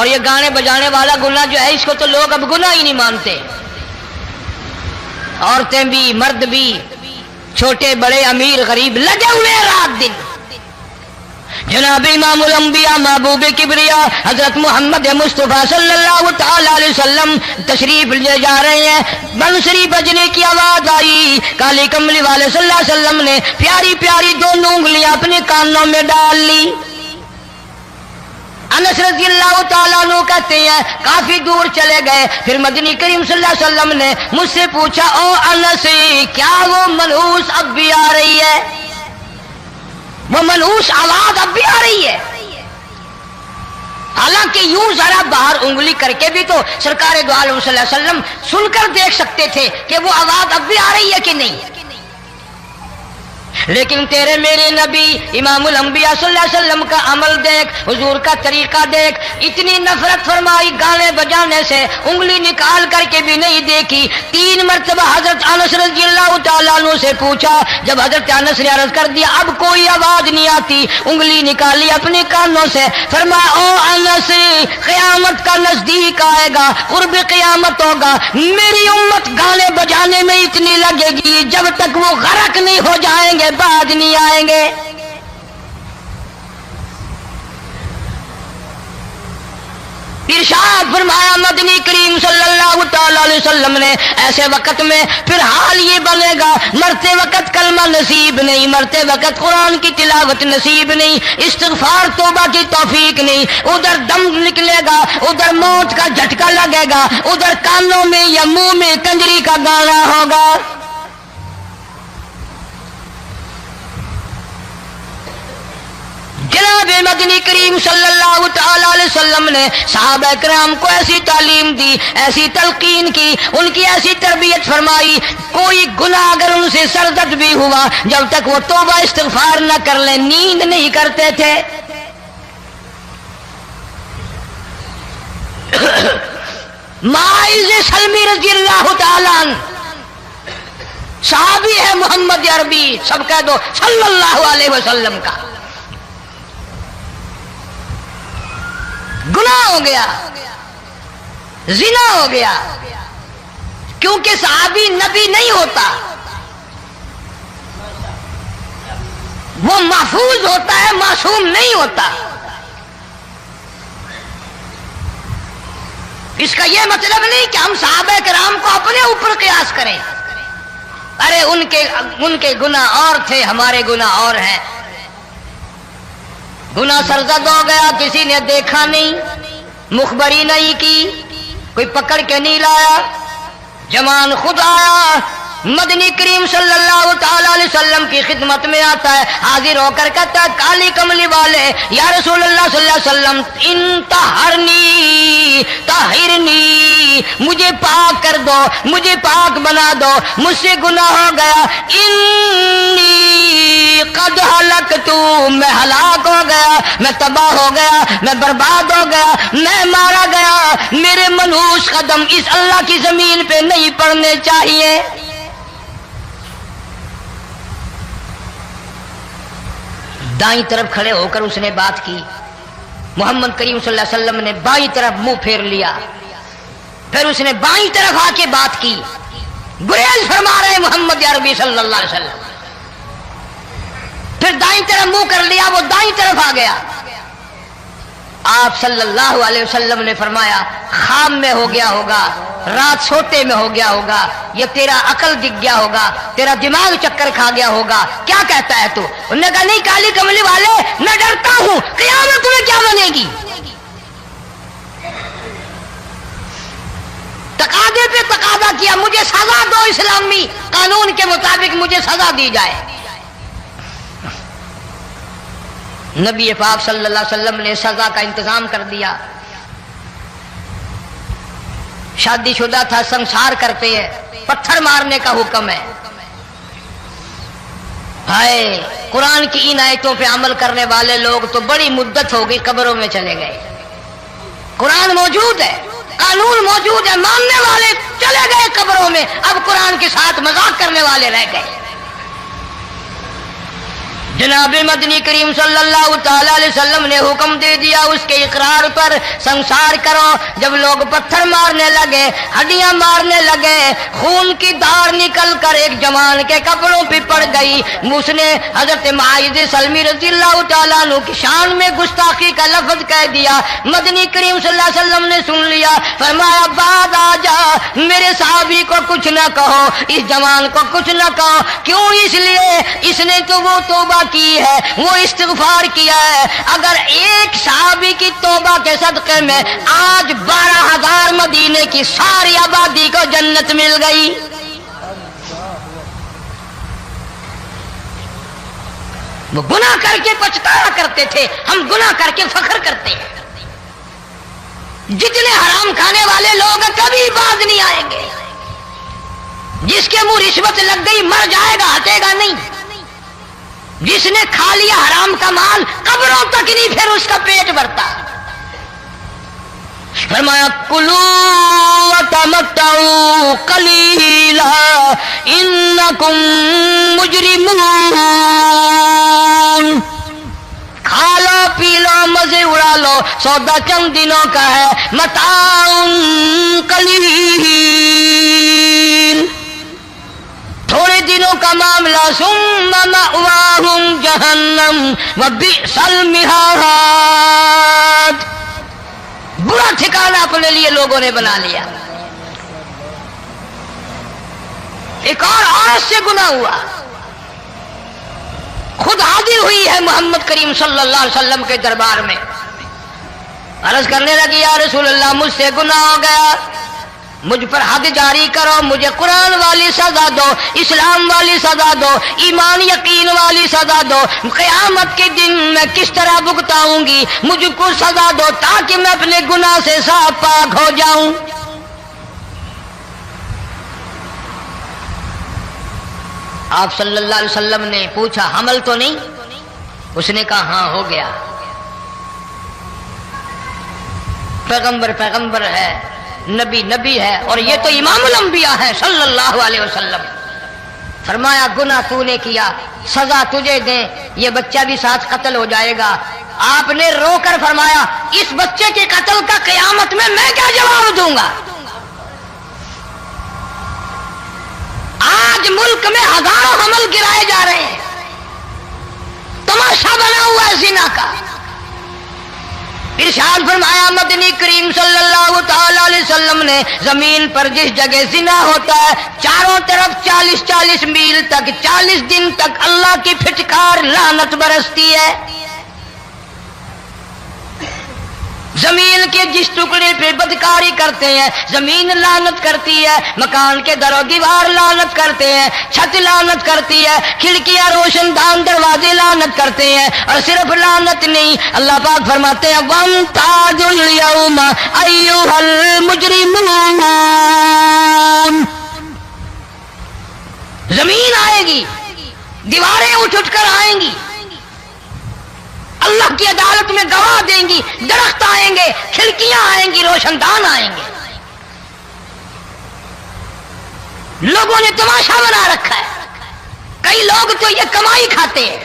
اور یہ گانے بجانے والا گناہ جو ہے اس کو تو لوگ اب گناہ ہی نہیں مانتے، عورتیں بھی مرد بھی، چھوٹے بڑے امیر غریب لگے ہوئے رات دن۔ جناب امام الانبیاء محبوب کبریا حضرت محمد مصطفیٰ صلی اللہ تعالی علیہ وسلم تشریف لے جا رہے ہیں، بنسری بجنے کی آواز آئی، کالی کملی والے صلی اللہ علیہ وسلم نے پیاری پیاری دونوں انگلیاں اپنے کانوں میں ڈال لی۔ انس رضی اللہ تعالیٰ عنہ کہتے ہیں کافی دور چلے گئے، پھر مدنی کریم صلی اللہ علیہ وسلم نے مجھ سے پوچھا، او انس کیا وہ منحوس اب بھی آ رہی ہے؟ وہ منحوس آواز اب بھی آ رہی ہے؟ حالانکہ یوں ذرا باہر انگلی کر کے بھی تو سرکار دو عالم صلی اللہ علیہ وسلم سن کر دیکھ سکتے تھے کہ وہ آواز اب بھی آ رہی ہے کہ نہیں، لیکن تیرے میرے نبی امام الانبیاء صلی اللہ علیہ وسلم کا عمل دیکھ، حضور کا طریقہ دیکھ، اتنی نفرت فرمائی گانے بجانے سے، انگلی نکال کر کے بھی نہیں دیکھی۔ 3 مرتبہ حضرت انس رضی اللہ تعالیٰ عنہ سے پوچھا، جب حضرت انس نے عرض کر دیا اب کوئی آواز نہیں آتی، انگلی نکالی اپنے کانوں سے، فرمایا او انس قیامت کا نزدیک آئے گا، قرب قیامت ہوگا، میری امت گانے بجانے میں اتنی لگے گی جب تک وہ غرق نہیں ہو جائیں گے بعد نہیں آئیں گے۔ ارشاد فرمایا مدنی کریم صلی اللہ تعالی علیہ وسلم نے ایسے وقت میں پھر حال یہ بنے گا، مرتے وقت کلمہ نصیب نہیں، مرتے وقت قرآن کی تلاوت نصیب نہیں، استغفار توبہ کی توفیق نہیں، ادھر دم نکلے گا، ادھر موت کا جھٹکا لگے گا، ادھر کانوں میں یا منہ میں کنجری کا گانا ہوگا۔ جناب مدنی کریم صلی اللہ تعالی علیہ وسلم نے صحابہ کرام کو ایسی تعلیم دی، ایسی تلقین کی، ان کی ایسی تربیت فرمائی، کوئی گناہ اگر ان سے سرزد بھی ہوا جب تک وہ توبہ استغفار نہ کر لیں نیند نہیں کرتے تھے۔ ماعز سلمی رضی اللہ تعالیٰ عنہ صحابی ہے محمد عربی، سب کہہ دو صلی اللہ علیہ وسلم کا، گناہ ہو گیا، زنا ہو گیا، کیونکہ صحابی نبی نہیں ہوتا، وہ محفوظ ہوتا ہے، معصوم نہیں ہوتا۔ اس کا یہ مطلب نہیں کہ ہم صحابہ کرام کو اپنے اوپر قیاس کریں، ارے ان کے گناہ اور تھے، ہمارے گناہ اور ہیں۔ گناہ سرزد ہو گیا، کسی نے دیکھا نہیں، مخبری نہیں کی، کوئی پکڑ کے نہیں لایا، جوان خود آیا، مدنی کریم صلی اللہ تعالی علیہ وسلم کی خدمت میں آتا ہے، حاضر ہو کر کہتا ہے کالی کملی والے یا رسول اللہ صلی اللہ علیہ وسلم انطہرنی طہرنی، مجھے پاک کر دو، مجھے پاک بنا دو، مجھ سے گناہ ہو گیا، انی قد ہلکت، میں ہلاک ہو گیا، میں تباہ ہو گیا، میں برباد ہو گیا، میں مارا گیا، میرے منحوس قدم اس اللہ کی زمین پہ نہیں پڑنے چاہیے۔ دائیں طرف کھڑے ہو کر اس نے بات کی، محمد کریم صلی اللہ علیہ وسلم نے بائیں طرف منہ پھیر لیا، پھر اس نے بائیں طرف آ کے بات کی، گریز فرما رہے محمد عربی صلی اللہ علیہ وسلم، پھر دائیں طرف منہ کر لیا، وہ دائیں طرف آ گیا۔ آپ صلی اللہ علیہ وسلم نے فرمایا خواب میں ہو گیا ہوگا، رات سوتے میں ہو گیا ہوگا، یہ تیرا عقل دکھ گیا ہوگا، تیرا دماغ چکر کھا گیا ہوگا، کیا کہتا ہے تو؟ انہوں نے کہا نہیں کالی کملی والے، میں ڈرتا ہوں قیامت میں کیا بنے گی۔ تقاضے پہ تقاضا کیا، مجھے سزا دو، اسلامی قانون کے مطابق مجھے سزا دی جائے۔ نبی پاک صلی اللہ علیہ وسلم نے سزا کا انتظام کر دیا۔ شادی شدہ تھا، سنسار کرتے ہیں، پتھر مارنے کا حکم ہے۔ ہائے قرآن کی ان آیتوں پہ عمل کرنے والے لوگ تو بڑی مدت ہو گئی قبروں میں چلے گئے۔ قرآن موجود ہے، قانون موجود ہے، ماننے والے چلے گئے قبروں میں، اب قرآن کے ساتھ مذاق کرنے والے رہ گئے۔ جناب مدنی کریم صلی اللہ تعالی علیہ وسلم نے حکم دے دیا اس کے اقرار پر سنسار کرو. جب لوگ پتھر مارنے لگے، ہڈیاں مارنے لگے، خون کی دھار نکل کر ایک جوان کے کپڑوں پہ پڑ گئی، اس نے حضرت معاذ سلمی رضی اللہ تعالیٰ عنہ کی شان میں گستاخی کا لفظ کہہ دیا. مدنی کریم صلی اللہ علیہ وسلم نے سن لیا، فرمایا بعد آ جا، میرے صحابی کو کچھ نہ کہو، اس جوان کو کچھ نہ کہو. کیوں؟ اس لیے اس نے تو وہ توبہ کی ہے، وہ استغفار کیا ہے. اگر ایک صحابی کی توبہ کے صدقے میں آج 12,000 مدینے کی ساری آبادی کو جنت مل گئی. وہ گناہ کر کے پچھتایا کرتے تھے، ہم گناہ کر کے فخر کرتے ہیں. جتنے حرام کھانے والے لوگ کبھی باز نہیں آئیں گے. جس کے منہ رشوت لگ گئی مر جائے گا، ہٹے گا نہیں. جس نے کھا لیا حرام کا مال قبروں تک نہیں پھر اس کا پیٹ بھرتا. فرمایا کلو وتمتعوا قلیلا انکم مجرمون. کھا لو پی لو مزے اڑا لو، سودا چند دنوں کا ہے. متاع قلیل، تھوڑے دنوں کا معاملہ. ثم مأواہم جہنم وبئس المہاد. برا ٹھکانہ اپنے لیے لوگوں نے بنا لیا. ایک اور عورت سے گناہ ہوا، خود حاضر ہوئی ہے محمد کریم صلی اللہ علیہ وسلم کے دربار میں. عرض کرنے لگی یا رسول اللہ مجھ سے گناہ ہو گیا، مجھ پر حد جاری کرو، مجھے قرآن والی سزا دو، اسلام والی سزا دو، ایمان یقین والی سزا دو. قیامت کے دن میں کس طرح بھگتاؤں گی، مجھ کو سزا دو تاکہ میں اپنے گناہ سے صاف پاک ہو جاؤں. آپ صلی اللہ علیہ وسلم نے پوچھا حمل تو نہیں؟ اس نے کہا ہاں ہو گیا. پیغمبر ہے، نبی ہے، اور یہ تو امام الانبیاء ہے صلی اللہ علیہ وسلم. فرمایا گناہ تو نے کیا، سزا تجھے دیں، یہ بچہ بھی ساتھ قتل ہو جائے گا. آپ نے رو کر فرمایا اس بچے کے قتل کا قیامت میں کیا جواب دوں گا؟ آج ملک میں ہزاروں حمل گرائے جا رہے ہیں، تماشا بنا ہوا ہے زنا کا. ارشاد فرمایا مدنی کریم صلی اللہ تعالی علیہ وسلم نے زمین پر جس جگہ زنا ہوتا ہے چاروں طرف 40 میل تک 40 دن تک اللہ کی پھٹکار لعنت برستی ہے. زمین کے جس ٹکڑے پہ بدکاری کرتے ہیں زمین لعنت کرتی ہے، مکان کے در و دیوار لعنت کرتے ہیں، چھت لعنت کرتی ہے، کھڑکیاں روشن دان دروازے لعنت کرتے ہیں. اور صرف لعنت نہیں، اللہ پاک فرماتے ہیں وَامْتَازُوا الْيَوْمَ أَيُّهَا الْمُجْرِمُونَ. زمین آئے گی، دیواریں اٹھ کر آئیں گی، اللہ کی عدالت میں گواہ دیں گی، درخت آئیں گے، کھڑکیاں آئیں گی، روشن دان آئیں گے. لوگوں نے تماشا بنا رکھا ہے. کئی لوگ تو یہ کمائی کھاتے ہیں.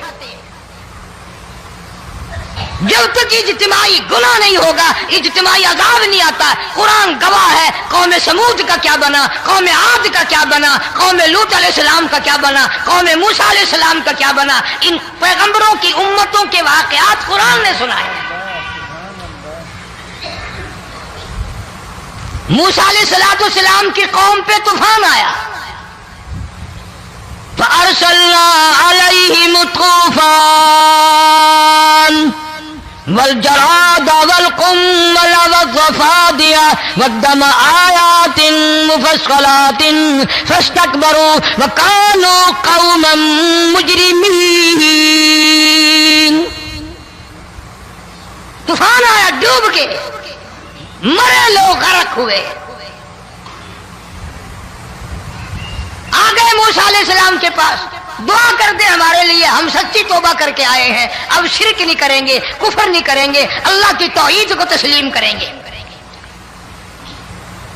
جب تک اجتماعی گناہ نہیں ہوگا اجتماعی عذاب نہیں آتا. قرآن گواہ ہے، قوم سمود کا کیا بنا، قوم عاد کا کیا بنا، قوم لوط علیہ السلام کا کیا بنا، قوم موسیٰ علیہ السلام کا کیا بنا. ان پیغمبروں کی امتوں کے واقعات قرآن نے سنائے. موسیٰ علیہ السلام کی قوم پہ طوفان آیا، فَأَرْسَلْنَا عَلَيْهِمُ الطُّوفَانَ والجراد والقمل والضفادع والدم آيات مفصلات فاستكبروا وكانوا قوما مجرمين. طوفان آیا، ڈوب کے مرے لوگ غرق ہوئے. آ گئے موسیٰ علیہ السلام کے پاس، دعا کر دے ہمارے لیے، ہم سچی توبہ کر کے آئے ہیں، اب شرک نہیں کریں گے، کفر نہیں کریں گے، اللہ کی توحید کو تسلیم کریں گے.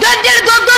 10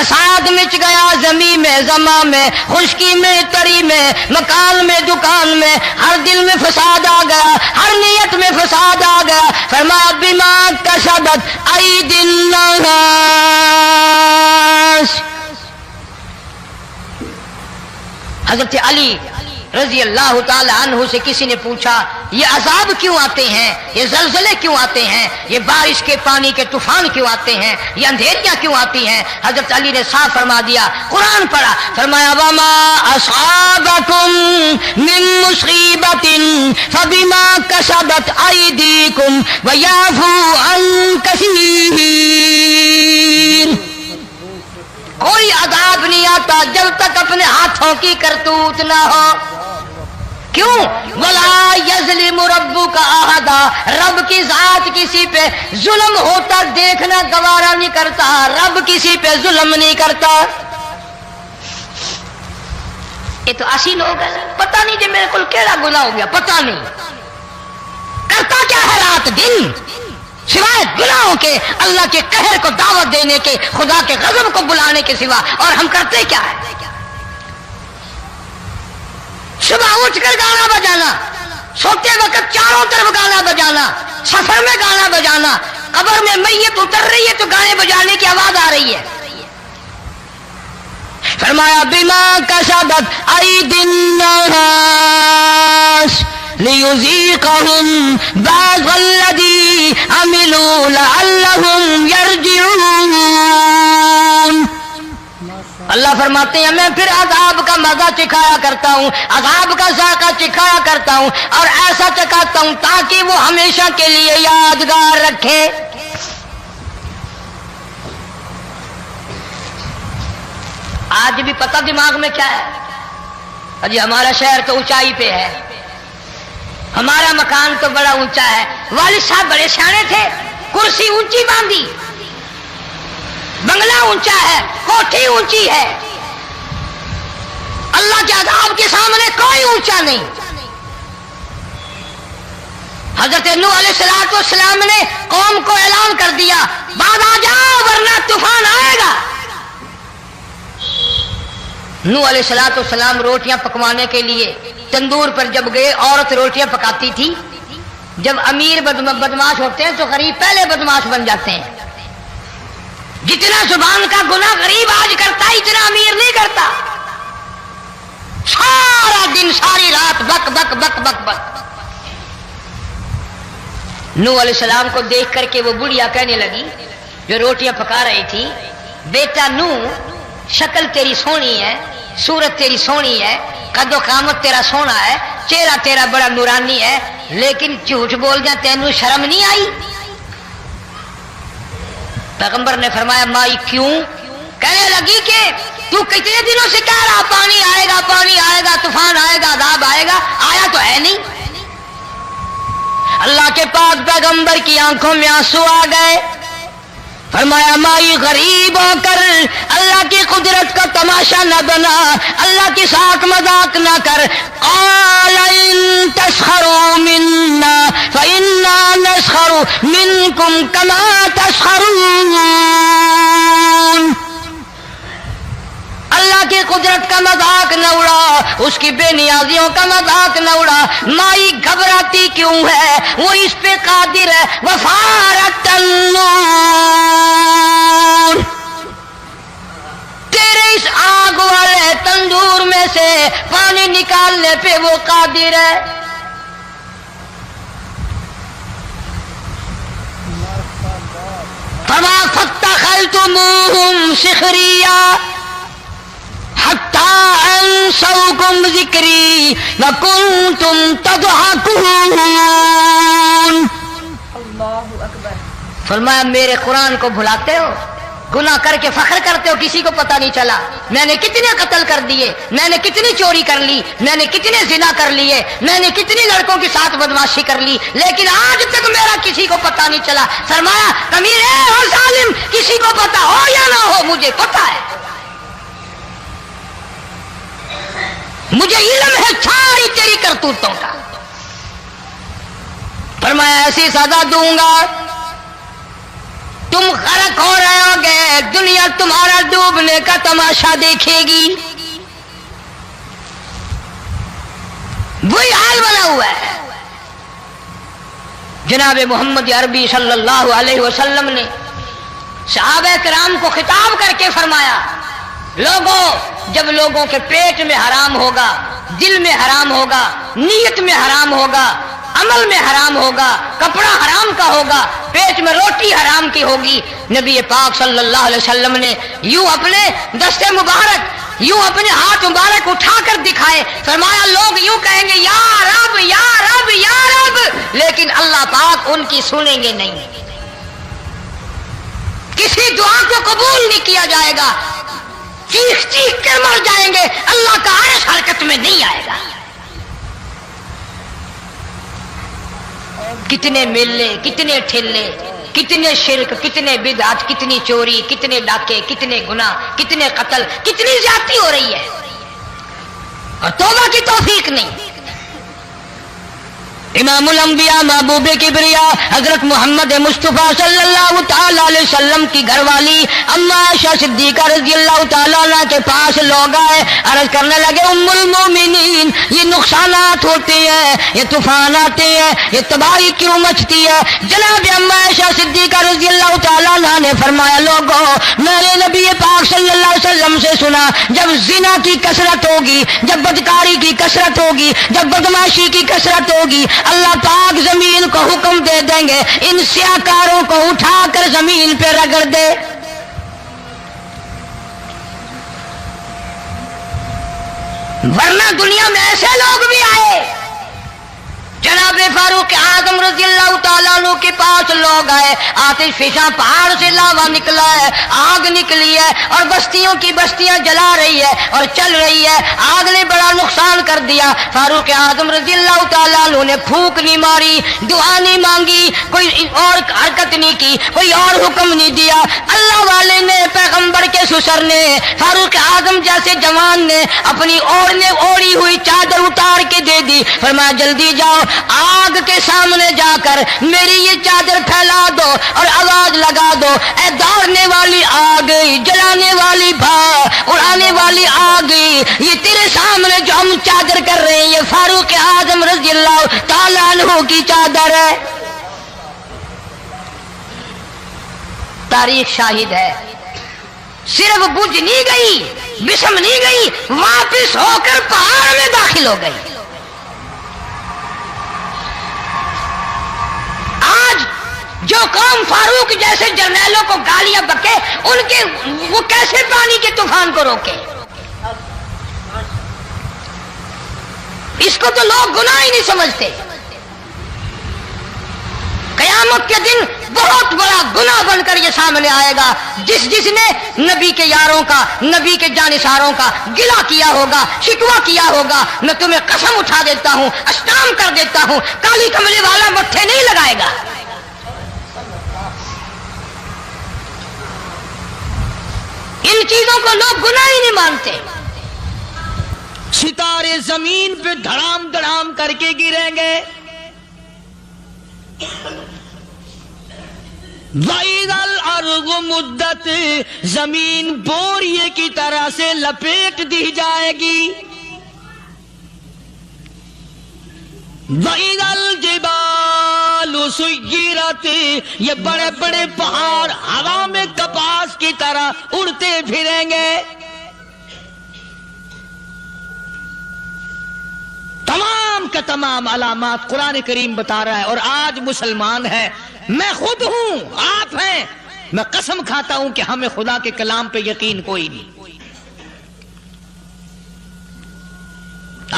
فساد مچ گیا زمین میں زماں میں خشکی میں تری میں مکان میں دکان میں ہر دل میں فساد آ گیا ہر نیت میں فساد آ گیا فرمایا بما کسبت ایدی الناس حضرت علی رضی اللہ تعالی عنہ سے کسی نے پوچھا یہ عذاب کیوں آتے ہیں یہ زلزلے کیوں آتے ہیں یہ بارش کے پانی کے طوفان کیوں آتے ہیں یہ اندھیریاں کیوں آتی ہیں حضرت علی نے صاف فرما دیا قرآن پڑھا فرمایا وما اصابکم من مصیبت فبما کسبت ایدیکم ویعفو عن کثیر کوئی عذاب نہیں آتا جب تک اپنے ہاتھوں کی کرتوت نہ ہو کیوں ولا یظلم ربک احدا رب کی ذات کسی پہ ظلم ہوتا دیکھنا گوارا نہیں کرتا رب کسی پہ ظلم نہیں کرتا یہ تو اسی لوگ ہیں پتہ نہیں جی میرے کو کیڑا گناہ ہو گیا پتہ نہیں کرتا کیا ہے رات دن سوائے گناہوں کے اللہ کے قہر کو دعوت دینے کے خدا کے غضب کو بلانے کے سوا اور ہم کرتے کیا ہے صبح اٹھ کر گانا بجانا سوتے وقت چاروں طرف گانا بجانا سفر میں گانا بجانا قبر میں میت اتر رہی ہے تو گانے بجانے کی آواز آ رہی ہے فرمایا بما کسبت ایدی الناس لیذیقہم بعض الذی عملوا لعلہم یرجعون اللہ فرماتے ہیں میں پھر عذاب کا مزہ چکھایا کرتا ہوں عذاب کا ذائقہ چکھایا کرتا ہوں اور ایسا چکھاتا ہوں تاکہ وہ ہمیشہ کے لیے یادگار رکھے آج بھی پتہ دماغ میں کیا ہے جی ہمارا شہر تو اونچائی پہ ہے ہمارا مکان تو بڑا اونچا ہے والد صاحب بڑے سیانے تھے کرسی اونچی باندھی بنگلہ اونچا ہے کوٹھی اونچی ہے اللہ کے عذاب کے سامنے کوئی اونچا نہیں حضرت نوح علیہ السلام نے قوم کو اعلان کر دیا بعد آ جاؤ ورنہ طوفان آئے گا نوح علیہ السلام روٹیاں پکوانے کے لیے تندور پر جب گئے عورت روٹیاں پکاتی تھی جب امیر بدماش ہوتے ہیں تو غریب پہلے بدماش بن جاتے ہیں جتنا زبان کا گناہ غریب آج کرتا ہے اتنا امیر نہیں کرتا سارا دن ساری رات بک بک بک بک بک نوح علیہ السلام کو دیکھ کر کے وہ بڑھیا کہنے لگی جو روٹیاں پکا رہی تھی بیٹا نوح شکل تیری سونی ہے صورت تیری سونی ہے قد و قامت تیرا سونا ہے چہرہ تیرا بڑا نورانی ہے لیکن جھوٹ بول جا تینوں شرم نہیں آئی پیغمبر نے فرمایا مائی کیوں کہنے لگی کہ تو کتنے دنوں سے کہہ رہا پانی آئے گا طوفان آئے گا عذاب آئے گا آیا تو ہے نہیں اللہ کے پاک پیغمبر کی آنکھوں میں آنسو آ گئے فرمایا مائی غریب ہو کر اللہ کی قدرت کا تماشا نہ بنا اللہ کی ساتھ مذاق نہ کر قال ان تسخروا منا فإنا نسخر منكم كما تسخرون اللہ کی قدرت کا مذاق نہ اڑا اس کی بے نیازیوں کا مذاق نہ اڑا مائی گھبراتی کیوں ہے وہ اس پہ قادر ہے وفارت النور تیرے اس آگ والے تندور میں سے پانی نکالنے پہ وہ قادر ہے فما فاتخذتموهم سخريا حتى أنسوكم ذكري وكنتم تضحكون اللہ اکبر فرمایا میرے قرآن کو بھلاتے ہو گناہ کر کے فخر کرتے ہو کسی کو پتہ نہیں چلا میں نے کتنے قتل کر دیے میں نے کتنی چوری کر لی میں نے کتنے زنا کر لیے میں نے کتنی لڑکوں کے ساتھ بدماشی کر لی لیکن آج تک میرا کسی کو پتہ نہیں چلا فرمایا امیر اور ظالم کسی کو پتہ ہو یا نہ ہو مجھے پتہ ہے مجھے علم ہے ساری تیری کرتوتوں کا فرمایا ایسی سزا دوں گا تم غرق ہو رہے ہوگے، دنیا تمہارا ڈوبنے کا تماشا دیکھے گی. وہی حال بنا ہوا ہے. جناب محمد عربی صلی اللہ علیہ وسلم نے صحابہ کرام کو خطاب کر کے فرمایا، لوگوں، جب لوگوں کے پیٹ میں حرام ہوگا، دل میں حرام ہوگا، نیت میں حرام ہوگا، عمل میں حرام ہوگا، کپڑا حرام کا ہوگا، پیٹ میں روٹی حرام کی ہوگی، نبی پاک صلی اللہ علیہ وسلم نے یوں اپنے دست مبارک، یوں اپنے ہاتھ مبارک اٹھا کر دکھائے، فرمایا لوگ یوں کہیں گے یا رب یا رب یا رب، لیکن اللہ پاک ان کی سنیں گے نہیں، کسی دعا کو قبول نہیں کیا جائے گا، چیخ چیخ کر مر جائیں گے، اللہ کا عرش حرکت میں نہیں آئے گا. کتنے میلے، کتنے ٹھلے، کتنے شرک، کتنے بدعت، کتنی چوری، کتنے ڈاکے، کتنے گناہ، کتنے قتل، کتنی زیادتی ہو رہی ہے اور توبہ کی توفیق نہیں. امام الانبیاء محبوب کبریا حضرت محمد مصطفیٰ صلی اللہ تعالی علیہ وسلم کی گھر والی اما عائشہ صدیقہ رضی اللہ تعالی عنہ کے پاس لوگ آئے، عرض کرنے لگے ام المومنین، یہ نقصانات ہوتے ہیں، یہ طوفان آتے ہیں، یہ تباہی کیوں مچتی ہے؟ جناب اما عائشہ صدیقہ رضی اللہ تعالی عنہ نے فرمایا، لوگوں، میں نے نبی پاک صلی اللہ علیہ وسلم سے سنا، جب زنا کی کثرت ہوگی، جب بدکاری کی کثرت ہوگی، جب بدماشی کی کثرت ہوگی، اللہ پاک زمین کو حکم دے دیں گے ان سیاکاروں کو اٹھا کر زمین پہ رگڑ دے. ورنہ دنیا میں ایسے لوگ بھی آئے. جناب فاروق اعظم رضی اللہ تعالیٰ عنہ کے پاس لوگ آئے، آتش فشاں پہاڑ سے لاوا نکلا ہے، آگ نکلی ہے اور بستیوں کی بستیاں جلا رہی ہے اور چل رہی ہے، آگ نے بڑا نقصان کر دیا. فاروق اعظم رضی اللہ تعالیٰ عنہ نے پھونک نہیں ماری، دعا نہیں مانگی، کوئی اور حرکت نہیں کی، کوئی اور حکم نہیں دیا. اللہ والے نے، پیغمبر کے سسر نے، فاروق اعظم جیسے جوان نے اپنی اوڑھی ہوئی چادر اتار کے دے دی، فرمایا جلدی جاؤ، آگ کے سامنے جا کر میری یہ چادر پھیلا دو اور آواز لگا دو، اے دوڑنے والی آگ، جلانے والی اڑانے والی آگ، یہ تیرے سامنے جو ہم چادر کر رہے ہیں یہ فاروق اعظم رضی اللہ تعالیٰ عنہ کی چادر ہے. تاریخ شاہد ہے، صرف بجھ نہیں گئی، بسم نہیں گئی، واپس ہو کر پہاڑ میں داخل ہو گئی. جو قوم فاروق جیسے جرنیلوں کو گالیاں بکے، ان کے وہ کیسے پانی کے طوفان کو روکے؟ اس کو تو لوگ گناہ ہی نہیں سمجھتے. قیامت کے دن بہت بڑا گناہ بن کر یہ سامنے آئے گا. جس نے نبی کے یاروں کا، نبی کے جانثاروں کا گلہ کیا ہوگا، شکوہ کیا ہوگا، میں تمہیں قسم اٹھا دیتا ہوں، استعام کر دیتا ہوں، کالی کملی والا مٹھے نہیں لگائے گا. ان چیزوں کو لوگ گناہ ہی نہیں مانتے. ستارے زمین پہ دھڑام دھڑام کر کے گریں گے. وَإِذَا الْأَرْضُ مُدَّتْ، زمین بوریے کی طرح سے لپیٹ دی جائے گی. وَإِذَا الْجِبَالُ سُيِّرَتْ، یہ بڑے بڑے پہاڑ ہوا میں کپاس کی طرح اڑتے پھریں گے. تمام کا تمام علامات قرآن کریم بتا رہا ہے. اور آج مسلمان ہے، میں خود ہوں، آپ ہیں، میں قسم کھاتا ہوں کہ ہمیں خدا کے کلام پہ یقین کوئی نہیں.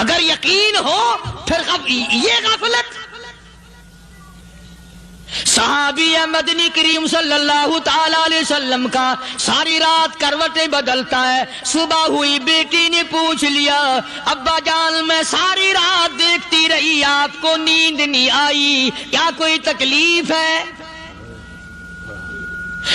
اگر یقین ہو پھر یہ غفلت. صحابی مدنی کریم صلی اللہ تعالی علیہ وسلم کا ساری رات کروٹیں بدلتا ہے. صبح ہوئی بیٹی نے پوچھ لیا، ابا جان میں ساری رات دیکھتی رہی، آپ کو نیند نہیں آئی، کیا کوئی تکلیف ہے؟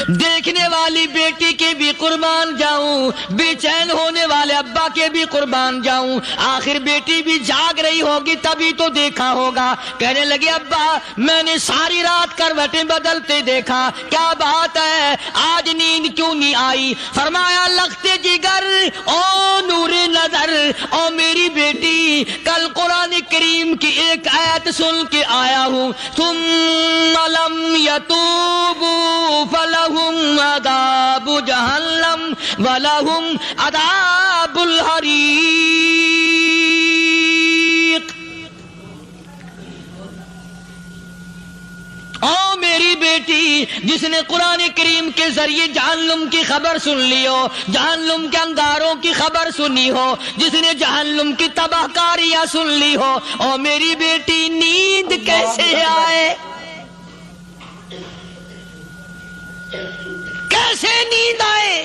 دیکھنے والی بیٹی کے بھی قربان جاؤں، بے چین ہونے والے ابا کے بھی قربان جاؤں، آخر بیٹی بھی جاگ رہی ہوگی تبھی تو دیکھا ہوگا۔ کہنے لگے ابا میں نے ساری رات کروٹیں بدلتے دیکھا، کیا بات ہے آج نیند کیوں نہیں آئی؟ فرمایا لخت جگر او نور نظر او میری بیٹی، کل قرآن کریم کی ایک آیت سن کے آیا ہوں، ثم لم یتوبوا فلہم عذاب جہنم ولہم عذاب الحریق۔ او میری بیٹی، جس نے قرآن کریم کے ذریعے جہنم کی خبر سن لی ہو، جہنم کے انگاروں کی خبر سنی ہو، جس نے جہنم کی تباہ کاریاں سن لی ہو، او میری بیٹی نیند کیسے آئے؟ کیسے نیند آئے؟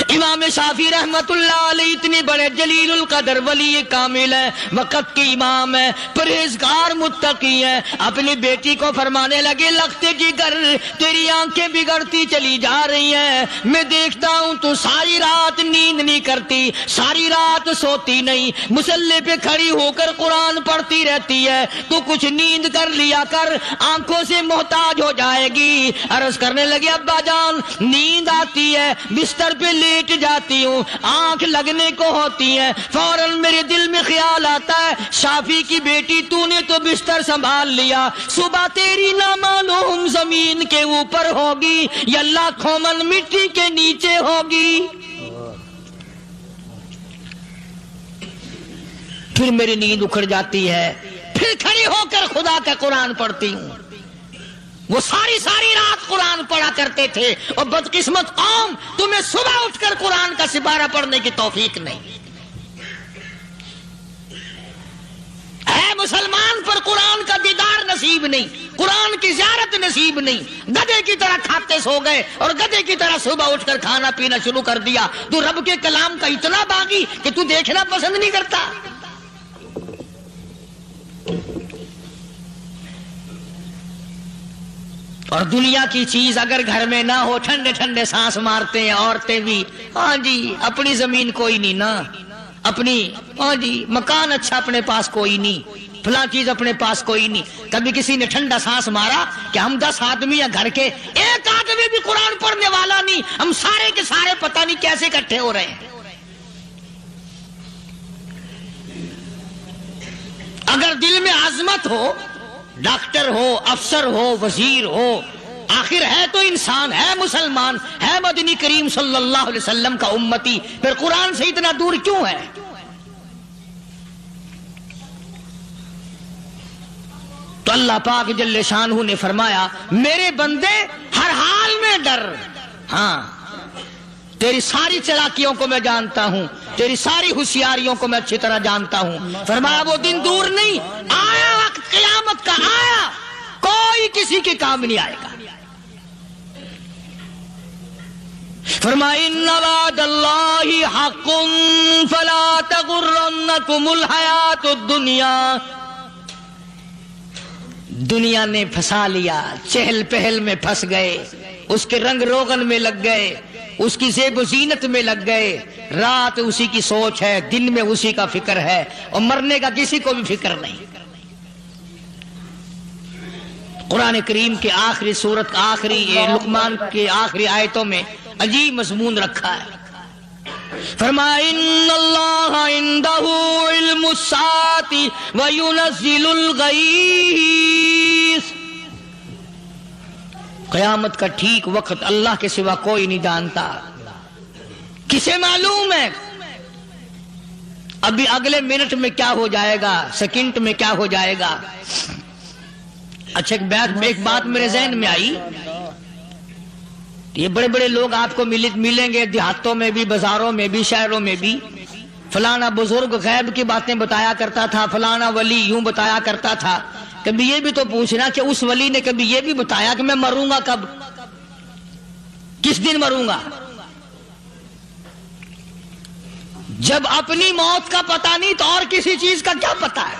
امام شافعی رحمت اللہ علیہ اتنے بڑے جلیل القدر ولی کامل ہے، وقت کے امام ہے، پرہیزگار متقی ہے، اپنی بیٹی کو فرمانے لگے لخت جگر تیری آنکھیں بگڑتی چلی جا رہی ہیں، میں دیکھتا ہوں تو ساری رات نیند نہیں کرتی، ساری رات سوتی نہیں، مصلی پہ کھڑی ہو کر قرآن پڑھتی رہتی ہے، تو کچھ نیند کر لیا کر، آنکھوں سے محتاج ہو جائے گی۔ عرض کرنے لگے ابا جان نیند آتی ہے، بستر پہ لیٹ جاتی ہوں، آنکھ لگنے کو ہوتی ہے، فوراً میرے دل میں خیال آتا ہے شافی کی بیٹی تو نے تو بستر سنبھال لیا، صبح تیری نہ معلوم زمین کے اوپر ہوگی یا لاکھوں من مٹی کے نیچے ہوگی۔ پھر میری نیند اکھڑ جاتی ہے، پھر کھڑی ہو کر خدا کا قرآن پڑھتی ہوں۔ وہ ساری رات قرآن پڑھا کرتے تھے، اور بدقسمت قوم تمہیں صبح اٹھ کر قرآن کا سپارہ پڑھنے کی توفیق نہیں ہے۔ مسلمان پر قرآن کا دیدار نصیب نہیں، قرآن کی زیارت نصیب نہیں، گدھے کی طرح کھاتے سو گئے اور گدھے کی طرح صبح اٹھ کر کھانا پینا شروع کر دیا۔ تو رب کے کلام کا اتنا باغی کہ تو دیکھنا پسند نہیں کرتا۔ اور دنیا کی چیز اگر گھر میں نہ ہو، ٹھنڈے ٹھنڈے سانس مارتے ہیں عورتیں بھی، ہاں جی اپنی زمین کوئی نہیں نا، اپنی ہاں جی مکان اچھا اپنے پاس کوئی نہیں، فلاں چیز اپنے پاس کوئی نہیں۔ کبھی کسی نے ٹھنڈا سانس مارا کہ ہم 10 آدمی ہیں گھر کے، ایک آدمی بھی قرآن پڑھنے والا نہیں، ہم سارے کے سارے پتہ نہیں کیسے اکٹھے ہو رہے ہیں۔ اگر دل میں عظمت ہو، ڈاکٹر ہو، افسر ہو، وزیر ہو، آخر ہے تو انسان، ہے مسلمان، ہے مدنی کریم صلی اللہ علیہ وسلم کا امتی، پھر قرآن سے اتنا دور کیوں ہے؟ تو اللہ پاک جل شانہ نے فرمایا میرے بندے ہر حال میں ڈر، ہاں تیری ساری چلاکیوں کو میں جانتا ہوں، تیری ساری ہوشیاریوں کو میں اچھی طرح جانتا ہوں۔ فرمایا وہ دن دور نہیں، آیا وقت قیامت کا، آیا کوئی کسی کے کام نہیں آئے گا۔ فرمایا ان وعد اللہ حق فلا تغرنکم الحیات الدنیا۔ دنیا نے پھنسا لیا، چہل پہل میں پھنس گئے، اس کے رنگ روغن میں لگ گئے، اس کی زیب و زینت میں لگ گئے، رات اسی کی سوچ ہے، دن میں اسی کا فکر ہے، اور مرنے کا کسی کو بھی فکر نہیں۔ قرآن کریم کے آخری سورت، آخری لقمان کے آخری آیتوں میں عجیب مضمون رکھا ہے۔ فرمایا ان اللہ عندہ علم الساعۃ وینزل الغیث۔ قیامت کا ٹھیک وقت اللہ کے سوا کوئی نہیں جانتا، کسے معلوم ہے ابھی اگلے منٹ میں کیا ہو جائے گا، سیکنڈ میں کیا ہو جائے گا۔ اچھا ایک بات میرے ذہن میں آئی، یہ بڑے بڑے لوگ آپ کو ملیں گے دیہاتوں میں بھی، بازاروں میں بھی، شہروں میں بھی، فلانا بزرگ غیب کی باتیں بتایا کرتا تھا، فلانا ولی یوں بتایا کرتا تھا۔ کبھی یہ بھی تو پوچھنا کہ اس ولی نے کبھی یہ بھی بتایا کہ میں مروں گا کب، کس دن مروں گا؟ جب اپنی موت کا پتہ نہیں تو اور کسی چیز کا کیا پتہ ہے؟